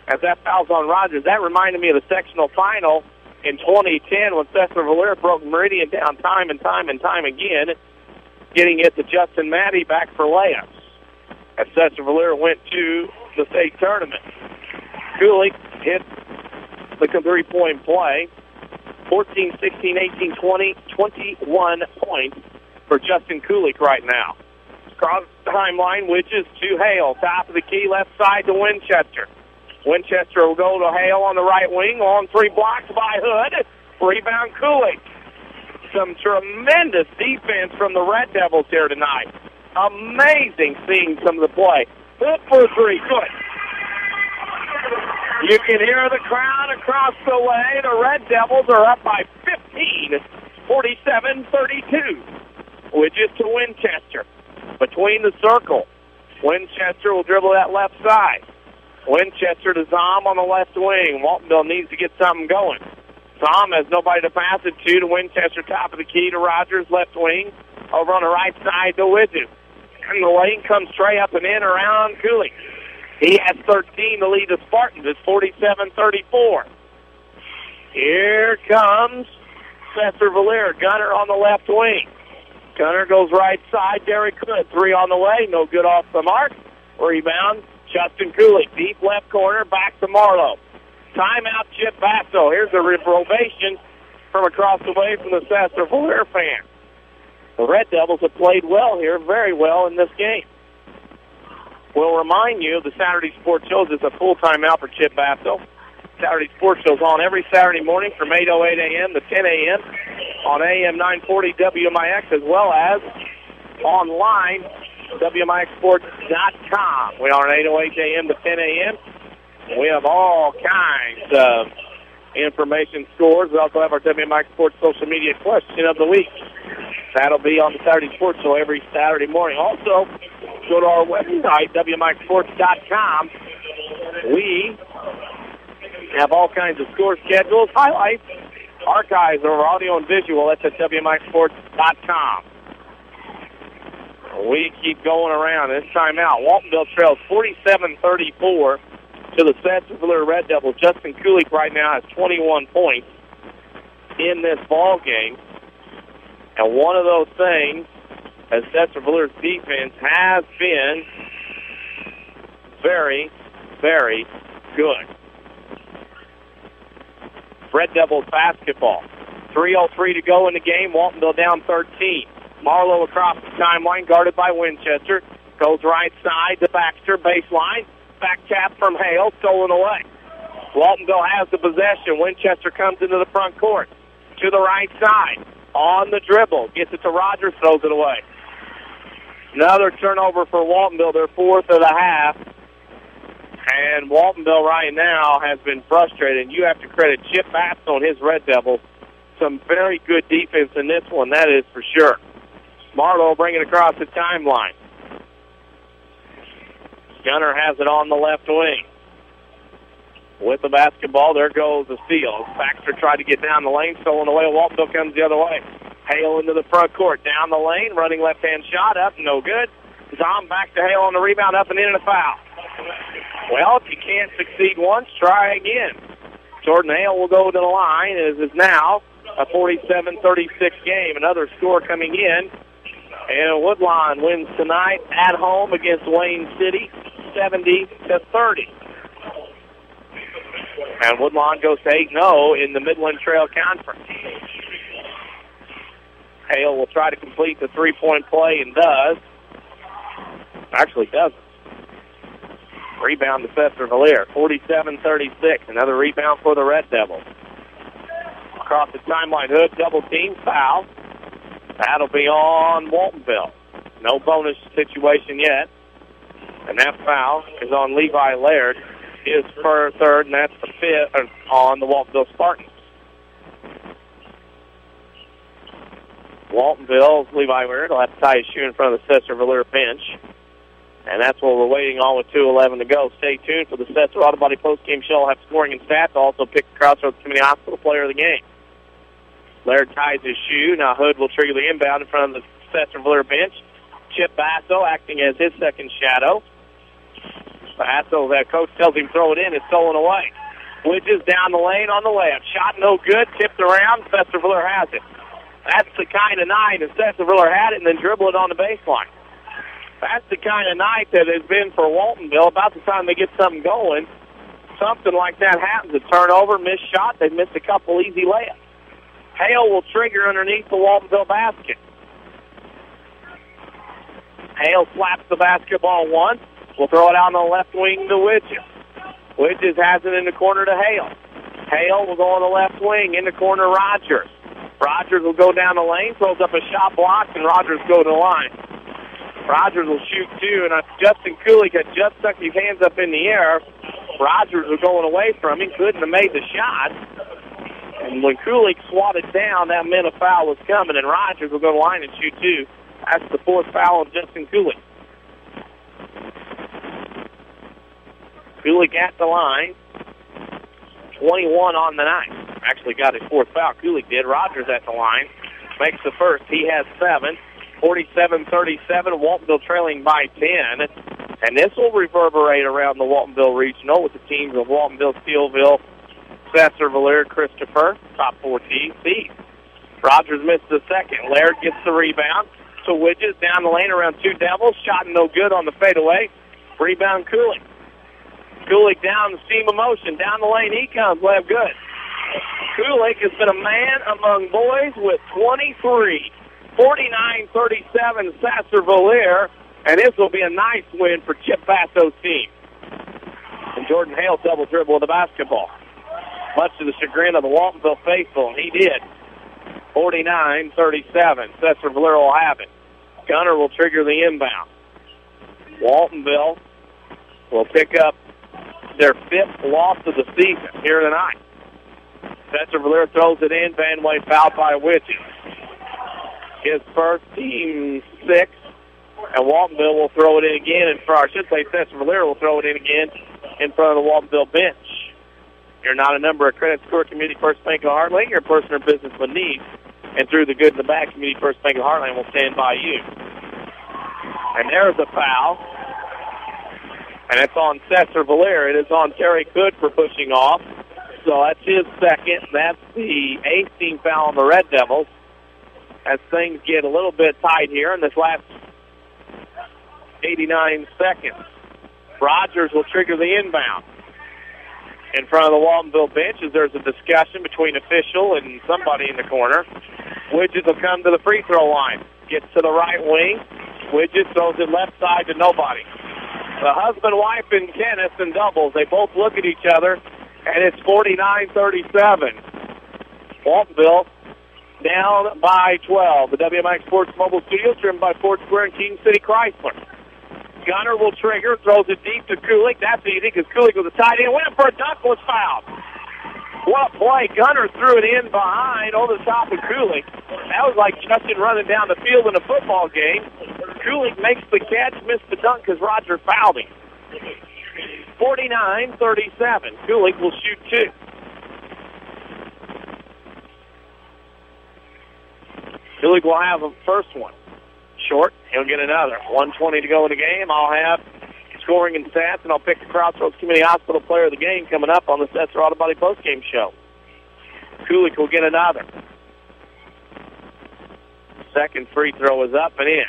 as that foul's on Rogers, that reminded me of the sectional final in 2010 when Sesser-Valier broke Meridian down time and time again, getting it to Justin Matty back for layups. As Sesser-Valier went to the state tournament. Cooley hit the three-point play. 14, 16, 18, 20, 21 points for Justin Kulik right now. Across the timeline, Widges to Hale. Top of the key, left side to Winchester. Winchester will go to Hale on the right wing. Long three blocks by Hood. Rebound Kulik. Some tremendous defense from the Red Devils here tonight. Amazing seeing some of the play. Hood for three. Good. You can hear the crowd across the way. The Red Devils are up by 15, 47-32. Widges to Winchester. Between the circle. Winchester will dribble that left side. Winchester to Zom on the left wing. Waltonville needs to get something going. Zom has nobody to pass it to Winchester, top of the key to Rogers, left wing. Over on the right side to Widges. And the lane comes straight up and in around Cooley. He has 13 to lead the Spartans. It's 47-34. Here comes Sesser-Valier. Gunner on the left wing. Gunner goes right side. Derek Hood. Three on the way. No good off the mark. Rebound. Justin Cooley. Deep left corner. Back to Marlowe. Timeout, Chip Basso. Here's a reprobation from across the way from the Sesser-Valier fans. The Red Devils have played well here, very well in this game. We'll remind you, the Saturday Sports Shows is a full timeout for Chip Basso. Saturday Sports Shows on every Saturday morning from 8:08 a.m. to 10 a.m. on AM 940 WMIX, as well as online, WMIXsports.com. We are on 8:08 a.m. to 10 a.m. We have all kinds of information, scores. We also have our WMIX Sports social media question of the week. That'll be on the Saturday Sports Show every Saturday morning. Also, go to our website, WMIXsports.com. We have all kinds of score schedules, highlights, archives of our audio and visual. That's at WMIXsports.com. We keep going around. This time out, Waltonville trails 47-34 to the Sesser-Valier Red Devils. Justin Kulik right now has 21 points in this ball game. And one of those things, as Sesser-Valier's defense has been very, very good. Red Devils basketball. 3:03 to go in the game. Waltonville down 13. Marlowe across the timeline, guarded by Winchester. Goes right side to Baxter, baseline. Back tap from Hale, stolen away. Waltonville has the possession. Winchester comes into the front court. To the right side. On the dribble. Gets it to Rogers, throws it away. Another turnover for Waltonville, their fourth of the half. And Waltonville right now has been frustrated. You have to credit Chip Basso and his Red Devils. Some very good defense in this one, that is for sure. Marlowe bringing it across the timeline. Gunner has it on the left wing. With the basketball, there goes the steal. Baxter tried to get down the lane, stolen away. Waltonville comes the other way. Hale into the front court. Down the lane, running left-hand shot up, no good. Zom back to Hale on the rebound, up and in, and a foul. Well, if you can't succeed once, try again. Jordan Hale will go to the line. It is now a 47-36 game. Another score coming in. And Woodlawn wins tonight at home against Wayne City, 70-30. And Woodlawn goes to 8-0 in the Midland Trail Conference. Hale will try to complete the three-point play and does. Actually doesn't. Rebound to Sesser-Valier, 47-36. Another rebound for the Red Devils. Across the timeline, Hood, double team, foul. That'll be on Waltonville. No bonus situation yet. And that foul is on Levi Laird. His third, and that's the fifth on the Waltonville Spartans. Waltonville, Levi Laird will have to tie his shoe in front of the Sesser-Valier bench. And that's what we're waiting on with 2:11 to go. Stay tuned for the Sesser Auto Body postgame show. We'll have scoring and stats. Also pick the Crossroads Community Hospital player of the game. Laird ties his shoe. Now Hood will trigger the inbound in front of the Sesser-Valier bench. Chip Basso acting as his second shadow. Basso, that coach tells him throw it in. It's stolen away. Widges down the lane on the layup. Shot no good. Tipped around. Sesser-Valier has it. That's the kind of night if Sesser-Valier had it and then dribble it on the baseline. That's the kind of night that has been for Waltonville. About the time they get something going, something like that happens. A turnover, missed shot. They've missed a couple easy layups. Hale will trigger underneath the Waltonville basket. Hale slaps the basketball once. We'll throw it out on the left wing to Widges. Widges has it in the corner to Hale. Hale will go on the left wing in the corner, Rogers. Rogers will go down the lane, throws up a shot block, and Rogers go to the line. Rogers will shoot two, and Justin Kulik had just stuck his hands up in the air. Rogers was going away from him, couldn't have made the shot. And when Kulik swatted down, that meant a foul was coming, and Rogers will go to the line and shoot two. That's the fourth foul of Justin Kulik. Kulik at the line. 21 on the night. Actually got his fourth foul. Kulik did. Rogers at the line. Makes the first. He has 7. 47-37. Waltonville trailing by 10. And this will reverberate around the Waltonville Regional with the teams of Waltonville, Steelville, Sesser-Valier, Christopher, top 4 teams. Rogers missed the second. Laird gets the rebound. So Widges down the lane around two Devils. Shot no good on the fadeaway. Rebound Kulik. Kulik down the seam of motion. Down the lane he comes. Left good. Kulik has been a man among boys with 23. 49-37 Sesser-Valier. And this will be a nice win for Chip Basso's team. And Jordan Hale double dribble with the basketball. Much to the chagrin of the Waltonville faithful, and he did. 49-37. Sesser-Valier will have it. Gunner will trigger the inbound. Waltonville will pick up their 5th loss of the season here tonight. Sesser-Valier throws it in. Van Way fouled by Widges. His first, team 6. And Waltonville will throw it in again. Sesser-Valier will throw it in again in front of the Waltonville bench. You're not a number of credit score Community First Bank of Heartland. Your person or business with needs. And through the good and the bad, Community First Bank of Heartland will stand by you. And there's a foul. And it's on Sesser-Valier. It is on Terry Hood for pushing off. So that's his second. That's the 8th team foul on the Red Devils. As things get a little bit tight here in this last 89 seconds. Rogers will trigger the inbound. In front of the Waltonville bench as there's a discussion between official and somebody in the corner. Widges will come to the free throw line. Gets to the right wing. Widges throws it left side to nobody. The husband, wife, and Kenneth in doubles. They both look at each other, and it's 49-37. Waltonville down by 12. The WMIX Sports Mobile Studios driven by Ford Square and King City Chrysler. Gunner will trigger, throws it deep to Kulik. That's easy because Kulik was a tight end. Went up for a dunk, was fouled. What a play. Gunner threw it in behind over the top of Kulik. That was like Justin running down the field in a football game. Kulik makes the catch, missed the dunk because Roger fouled him. 49-37. Kulik will shoot 2. Kulik will have a first one. Short. He'll get another. 1:20 to go in the game. I'll have scoring and stats, and I'll pick the Crossroads Community Hospital Player of the Game coming up on the Sesser Auto Body postgame show. Kulik will get another. Second free throw is up and in.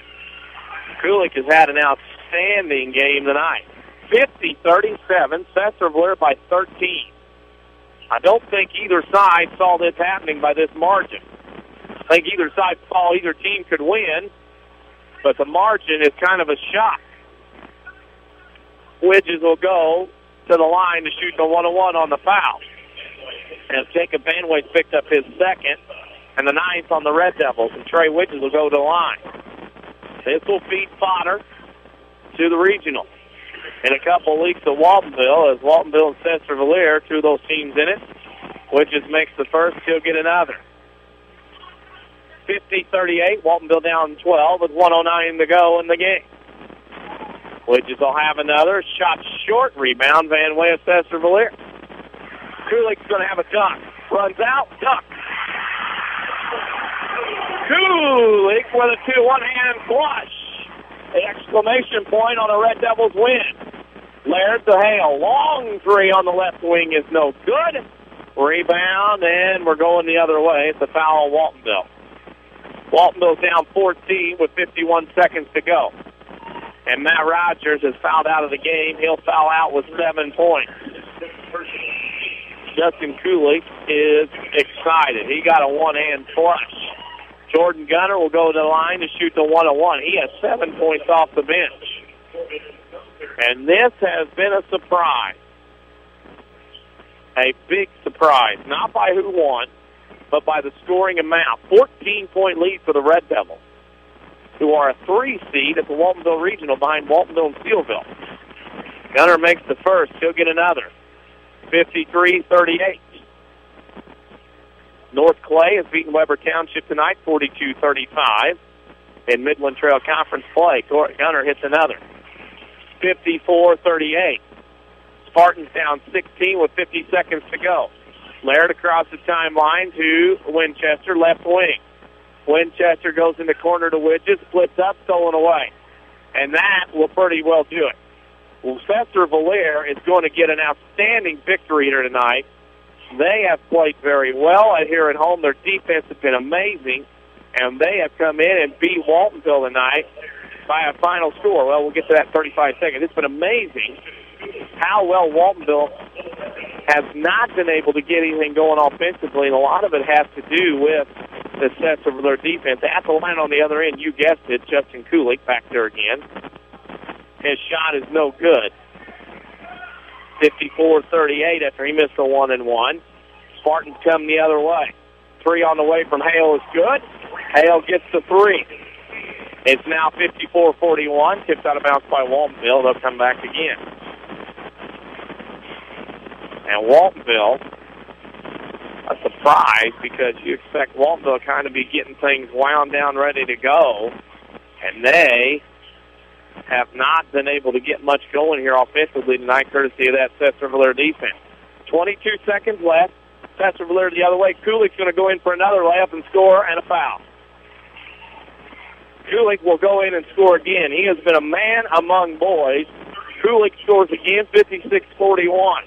Kulik has had an outstanding game tonight. 50-37, Sesser-Valier by 13. I don't think either side saw this happening by this margin. I think either side saw either team could win, but the margin is kind of a shock. Widges will go to the line to shoot the 1-on-1 on the foul. And Jacob Van Way's picked up his second, and the 9th on the Red Devils, and Trey Widges will go to the line. This will feed fodder to the regional. In a couple of weeks of Waltonville, as Waltonville and Sesser-Valier, 2 of those teams in it. Widges makes the first, he'll get another. 50-38, Waltonville down 12 with 1:09 to go in the game. Widges will have another. Shot short, rebound, Van Way of Sesser-Valier. Kulik's going to have a dunk. Runs out, dunk. Kulik with a 2-1-hand flush. The exclamation point on a Red Devils win. Laird to Hale. Long three on the left wing is no good. Rebound, and we're going the other way. It's a foul on Waltonville. Waltonville's down 14 with 51 seconds to go. And Matt Rogers is fouled out of the game. He'll foul out with 7 points. Justin Kulik is excited. He got a one-hand flush. Jordan Gunner will go to the line to shoot the 1-1. He has 7 points off the bench. And this has been a surprise. A big surprise. Not by who won, but by the scoring amount. 14-point lead for the Red Devils, who are a 3 seed at the Waltonville Regional behind Waltonville and Steelville. Gunner makes the first. He'll get another. 53-38. North Clay has beaten Weber Township tonight, 42-35. In Midland Trail Conference play, Gunner hits another. 54-38. Spartans down 16 with 50 seconds to go. Laird across the timeline to Winchester, left wing. Winchester goes in the corner to Widges, splits up, stolen away. And that will pretty well do it. Well, Sesser-Valier is going to get an outstanding victory here tonight. They have played very well here at home. Their defense has been amazing, and they have come in and beat Waltonville tonight by a final score. Well, we'll get to that in 35 seconds. It's been amazing how well Waltonville has not been able to get anything going offensively, and a lot of it has to do with the Sesser-Valier defense. At the line on the other end, you guessed it, Justin Kulik back there again. His shot is no good. 54-38 after he missed a 1-and-1. Spartans come the other way. 3 on the way from Hale is good. Hale gets the 3. It's now 54-41. Tipped out of bounds by Waltonville. They'll come back again. And Waltonville, a surprise because you expect Waltonville to kind of be getting things wound down, ready to go. And they have not been able to get much going here offensively tonight, courtesy of that Sesser-Valier defense. 22 seconds left. Sesser-Valier the other way. Kulik's going to go in for another layup and score, and a foul. Kulik will go in and score again. He has been a man among boys. Kulik scores again, 56-41.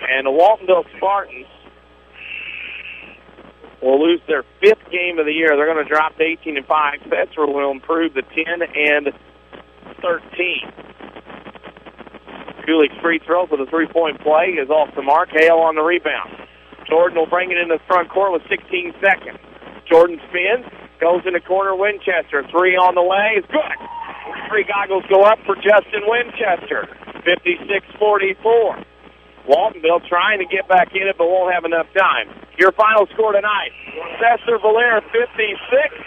And the Waltonville Spartans will lose their 5th game of the year. They're going to drop to 18-5. Sesser will improve to 10-13. Kulik's free throw for the 3-point play is off the mark. Hale on the rebound. Jordan will bring it in the front court with 16 seconds. Jordan spins, goes in the corner. Winchester, 3 on the way is good. 3 goggles go up for Justin Winchester. 56-44. Waltonville trying to get back in it, but won't have enough time. Your final score tonight, Sesser-Valier 56,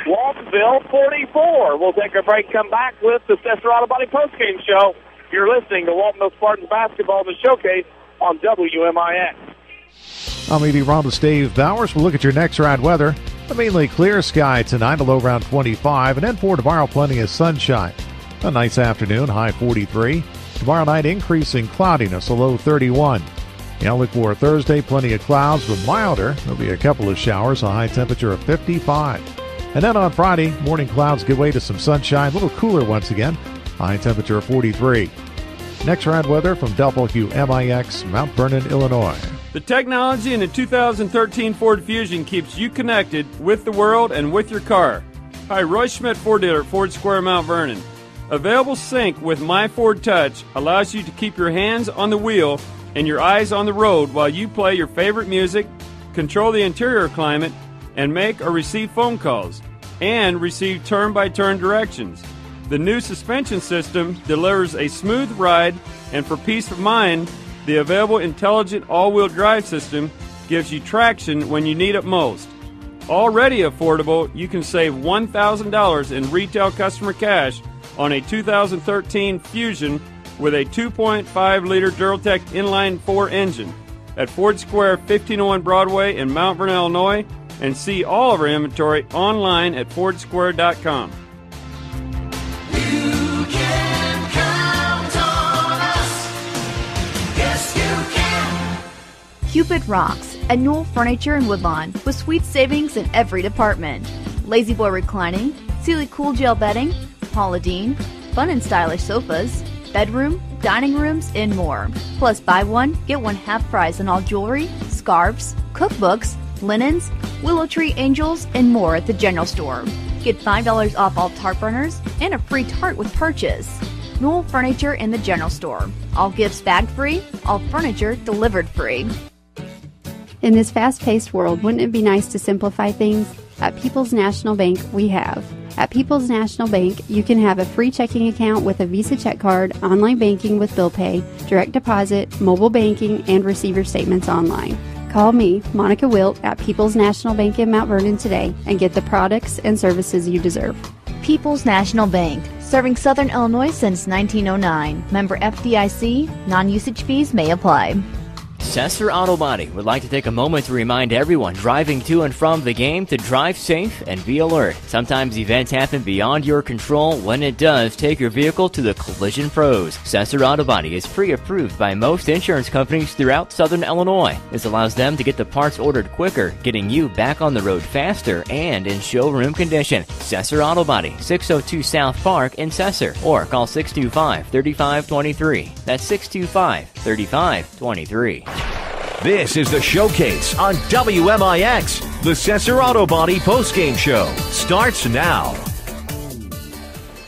Waltonville 44. We'll take a break, come back with the Sesser Auto Body postgame show. You're listening to Waltonville Spartans basketball, the showcase on WMIX. I'm meteorologist Dave Bowers. We'll look at your next ride weather. A mainly clear sky tonight, a low around 25, and then for tomorrow, plenty of sunshine. A nice afternoon, high 43. Tomorrow night, increasing cloudiness, a low 31. The outlook for Thursday, plenty of clouds, but milder. There'll be a couple of showers, a high temperature of 55. And then on Friday, morning clouds give way to some sunshine, a little cooler once again, high temperature of 43. Next ride weather from WMIX, Mount Vernon, Illinois. The technology in the 2013 Ford Fusion keeps you connected with the world and with your car. Hi, Roy Schmidt Ford dealer at Ford Square, Mount Vernon. Available sync with My Ford Touch allows you to keep your hands on the wheel and your eyes on the road while you play your favorite music, control the interior climate, and make or receive phone calls, and receive turn-by-turn directions. The new suspension system delivers a smooth ride, and for peace of mind, the available intelligent all-wheel drive system gives you traction when you need it most. Already affordable, you can save $1,000 in retail customer cash on a 2013 Fusion with a 2.5-liter Duraltech inline-4 engine at Ford Square, 1501 Broadway in Mount Vernon, Illinois, and see all of our inventory online at fordsquare.com. You can count on us. Yes, you can. Cupid Rocks, and Newell Furniture in Woodlawn with sweet savings in every department. Lazy Boy reclining, Sealy Cool Gel bedding, Paula Deen, fun and stylish sofas, bedroom, dining rooms, and more. Plus buy one, get one half price on all jewelry, scarves, cookbooks, linens, Willow Tree Angels, and more at the General Store. Get $5 off all tart burners and a free tart with purchase. Newell Furniture in the General Store. All gifts bagged free, all furniture delivered free. In this fast-paced world, wouldn't it be nice to simplify things? At People's National Bank, we have. At People's National Bank, you can have a free checking account with a Visa check card, online banking with bill pay, direct deposit, mobile banking, and receive your statements online. Call me, Monica Wilt, at People's National Bank in Mount Vernon today and get the products and services you deserve. People's National Bank, serving Southern Illinois since 1909. Member FDIC, non-usage fees may apply. Sesser Auto Body would like to take a moment to remind everyone driving to and from the game to drive safe and be alert. Sometimes events happen beyond your control. When it does, take your vehicle to the collision pros. Sesser Auto Body is pre-approved by most insurance companies throughout Southern Illinois. This allows them to get the parts ordered quicker, getting you back on the road faster and in showroom condition. Sesser Auto Body, 602 South Park in Sesser, or call 625-3523. That's 625-3523. This is the Showcase on WMIX. The Sesser Auto Body postgame show starts now.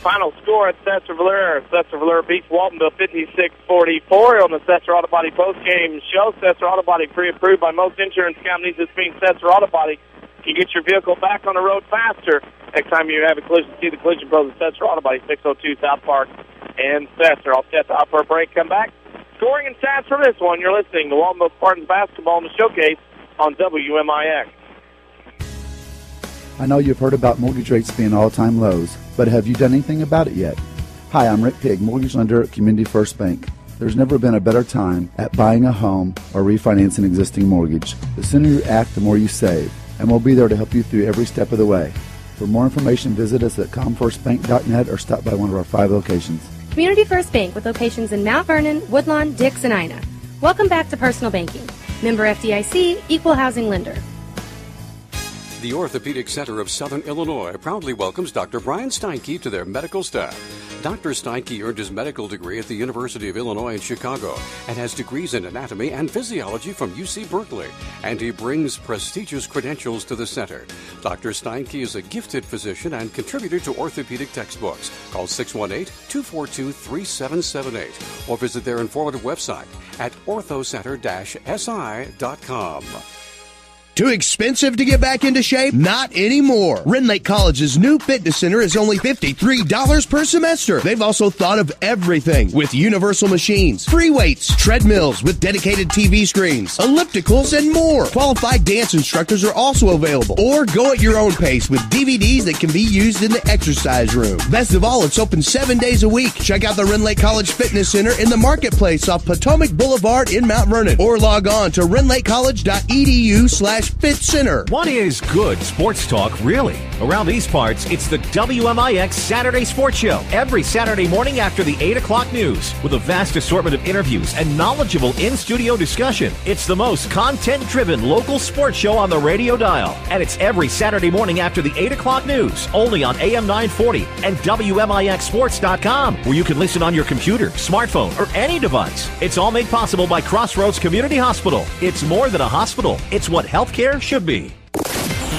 Final score at Sesser-Valier. Sesser-Valier beats Waltonville 56-44 on the Sesser Auto Body postgame show. Sesser Auto Body pre-approved by most insurance companies. This means Sesser Auto Body can get your vehicle back on the road faster. Next time you have a collision, see the collision pros at Sesser Auto Body, 602 South Park and Sesser. I'll step out for a break, come back. Scoring and stats for this one, you're listening to Waltonville Spartans basketball in the Showcase on WMIX. I know you've heard about mortgage rates being all-time lows, but have you done anything about it yet? Hi, I'm Rick Pigg, mortgage lender at Community First Bank. There's never been a better time at buying a home or refinancing an existing mortgage. The sooner you act, the more you save, and we'll be there to help you through every step of the way. For more information, visit us at comfirstbank.net or stop by one of our 5 locations. Community First Bank with locations in Mount Vernon, Woodlawn, Dix, and Ina. Welcome back to Personal Banking. Member FDIC, Equal Housing Lender. The Orthopedic Center of Southern Illinois proudly welcomes Dr. Brian Steinke to their medical staff. Dr. Steinke earned his medical degree at the University of Illinois in Chicago and has degrees in anatomy and physiology from UC Berkeley, and he brings prestigious credentials to the center. Dr. Steinke is a gifted physician and contributor to orthopedic textbooks. Call 618-242-3778 or visit their informative website at orthocenter-si.com. Too expensive to get back into shape? Not anymore. Rend Lake College's new fitness center is only $53 per semester. They've also thought of everything with universal machines, free weights, treadmills with dedicated TV screens, ellipticals, and more. Qualified dance instructors are also available. Or go at your own pace with DVDs that can be used in the exercise room. Best of all, it's open 7 days a week. Check out the Rend Lake College Fitness Center in the Marketplace off Potomac Boulevard in Mount Vernon. Or log on to rendlakecollege.edu/Fit Center. What is good sports talk, really? Around these parts, it's the WMIX Saturday Sports Show. Every Saturday morning after the 8 o'clock news. With a vast assortment of interviews and knowledgeable in-studio discussion. It's the most content-driven local sports show on the radio dial. And it's every Saturday morning after the 8 o'clock news. Only on AM 940 and WMIXSports.com, where you can listen on your computer, smartphone, or any device. It's all made possible by Crossroads Community Hospital. It's more than a hospital. It's what healthcare should be.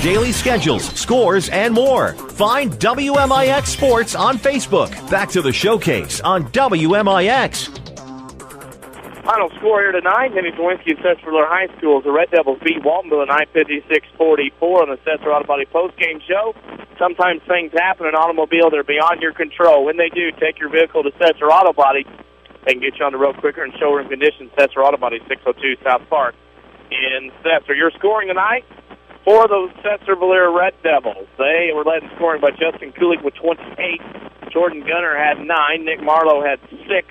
Daily schedules, scores, and more. Find WMIX Sports on Facebook. Back to the Showcase on WMIX. Final score here tonight, Czerwinski at Sesser-Valier High School. The Red Devils beat Waltonville at 9:56-44 on the Sesser Auto Body postgame show. Sometimes things happen in an automobile that are beyond your control. When they do, take your vehicle to Sesser Auto Body. They can get you on the road quicker in showroom conditions. Sesser Auto Body, 602 South Park in Sesser. Your scoring tonight for the Sesser-Valier Red Devils. They were led in scoring by Justin Kulik with 28. Jordan Gunner had 9. Nick Marlowe had 6.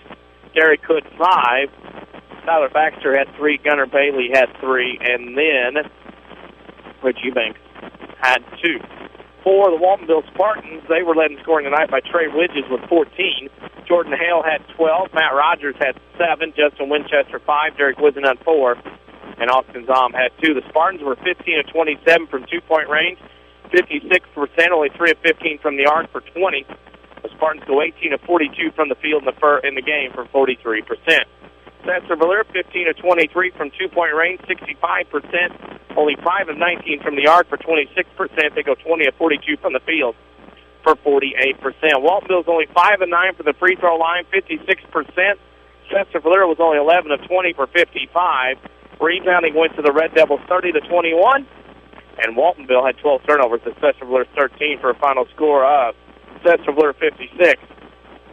Derek Hood 5. Tyler Baxter had 3. Gunner Bailey had 3. And then Rich Eubanks had 2. For the Waltonville Spartans, they were led in scoring tonight by Trey Widges with 14. Jordan Hale had 12. Matt Rogers had 7. Justin Winchester 5. Derek Wisenhunt 4. and Austin Zom had 2. The Spartans were 15 of 27 from two-point range, 56%, only 3 of 15 from the arc for 20. The Spartans go 18 of 42 from the field in the game for 43%. Sesser-Valier, 15 of 23 from two-point range, 65%, only 5 of 19 from the arc for 26%. They go 20 of 42 from the field for 48%. Waltonville's only 5 of 9 from the free throw line, 56%. Sesser-Valier was only 11 of 20 for 55. Rebounding went to the Red Devils 30 to 21, and Waltonville had 12 turnovers at Sesser-Valier 13 for a final score of Sesser-Valier 56,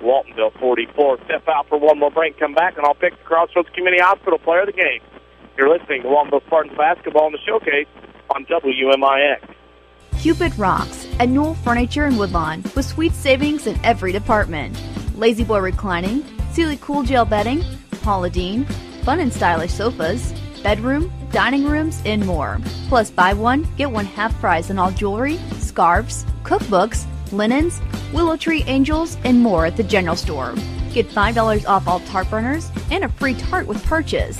Waltonville 44. Step out for one more break, come back, and I'll pick the Crossroads Community Hospital player of the game. You're listening to Waltonville Spartans basketball in the showcase on WMIX. Cupid rocks at Newell Furniture in Woodlawn with sweet savings in every department. Lazy Boy reclining, Sealy Cool Gel bedding, Paula Deen, fun and stylish sofas, bedroom, dining rooms, and more. Plus buy one, get one half price on all jewelry, scarves, cookbooks, linens, Willow Tree Angels, and more at the general store. Get $5 off all tart burners and a free tart with purchase.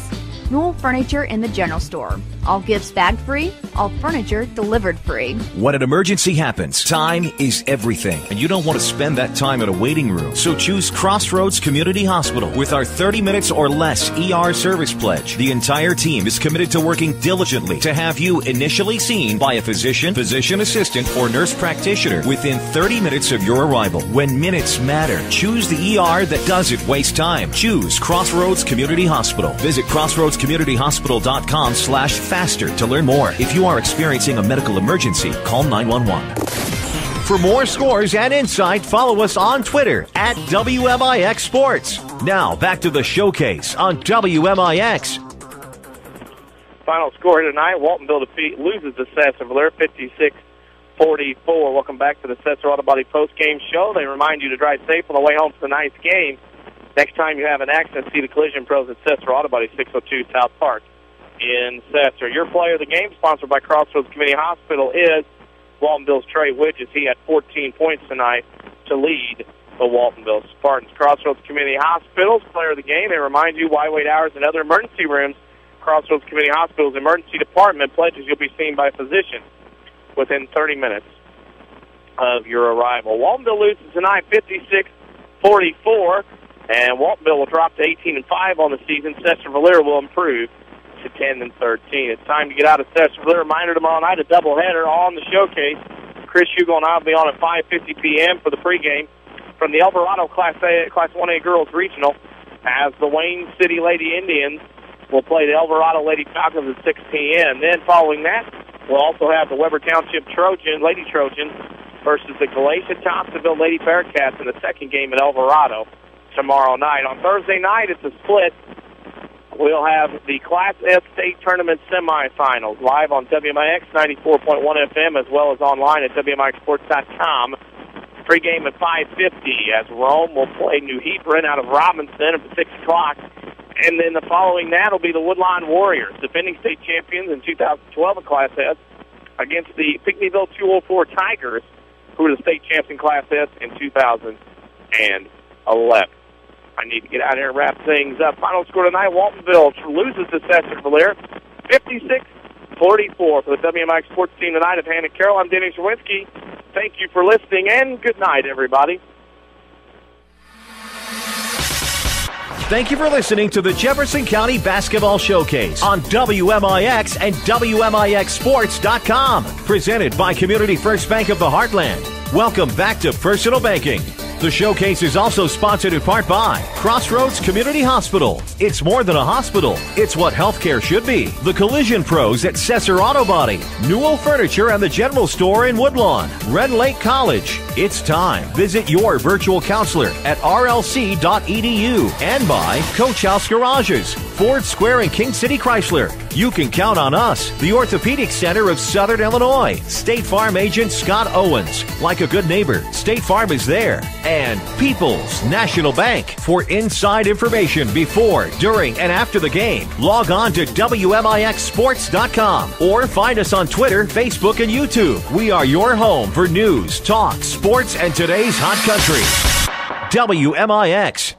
Newell Furniture in the general store. All gifts bagged free, all furniture delivered free. When an emergency happens, time is everything, and you don't want to spend that time in a waiting room. So choose Crossroads Community Hospital with our 30 minutes or less ER service pledge. The entire team is committed to working diligently to have you initially seen by a physician, physician assistant, or nurse practitioner within 30 minutes of your arrival. When minutes matter, choose the ER that doesn't waste time. Choose Crossroads Community Hospital. Visit crossroadscommunityhospital.com/faster to learn more. If you are experiencing a medical emergency, call 911. For more scores and insight, follow us on Twitter at WMIX Sports. Now, back to the showcase on WMIX. Final score tonight, Waltonville loses to Sesser-Valier 56-44. Welcome back to the Sesser Auto Body post-game show. They remind you to drive safe on the way home for tonight's game. Next time you have an accident, see the Collision Pros at Sesser Auto Body, 602 South Park in Sesser. Your player of the game, sponsored by Crossroads Community Hospital, is Waltonville's Trey Widges. He had 14 points tonight to lead the Waltonville Spartans. Crossroads Community Hospital's player of the game. They remind you why wait hours and other emergency rooms. Crossroads Community Hospital's emergency department pledges you'll be seen by a physician within 30 minutes of your arrival. Waltonville loses tonight 56-44, and Waltonville will drop to 18-5 on the season. Sesser-Valier will improve to 10-13. It's time to get out of Sesser-Valier. Reminder tomorrow night, a doubleheader on the showcase. Chris Hugo and I will be on at 5:50 p.m. for the pregame from the Alvarado Class 1A Girls Regional, as the Wayne City Lady Indians will play the Alvarado Lady Falcons at 6 p.m. Then following that, we'll also have the Weber Township Lady Trojans versus the Galatia Thompsonville Lady Bearcats in the second game at Alvarado tomorrow night. On Thursday night, it's a split. We'll have the Class F State Tournament semifinals live on WMIX 94.1 FM, as well as online at WMIXsports.com. Pre-game at 5:50 as Rome will play New Hebron out of Robinson at 6 o'clock. And then the following that will be the Woodlawn Warriors, defending state champions in 2012 in Class S, against the Pinckneyville 204 Tigers, who were the state champs in Class S in 2011. I need to get out here and wrap things up. Final score tonight, Waltonville loses to Sesser-Valier 56-44 for the WMIX Sports team tonight of Hannah Carroll. I'm Denny Czerwinski. Thank you for listening, and good night, everybody. Thank you for listening to the Jefferson County Basketball Showcase on WMIX and WMIXsports.com. Presented by Community First Bank of the Heartland. Welcome back to Personal Banking. The showcase is also sponsored in part by Crossroads Community Hospital. It's more than a hospital. It's what healthcare should be. The Collision Pros at Sesser Auto Body. Newell Furniture and the General Store in Woodlawn. Red Lake College. It's time. Visit your virtual counselor at rlc.edu. And by Coach House Garages, Ford Square and King City Chrysler. You can count on us, the Orthopedic Center of Southern Illinois. State Farm agent Scott Owens. Like a good neighbor, State Farm is there. And People's National Bank. For inside information before, during, and after the game, log on to WMIXsports.com or find us on Twitter, Facebook, and YouTube. We are your home for news, talk, sports, and today's hot country. WMIX.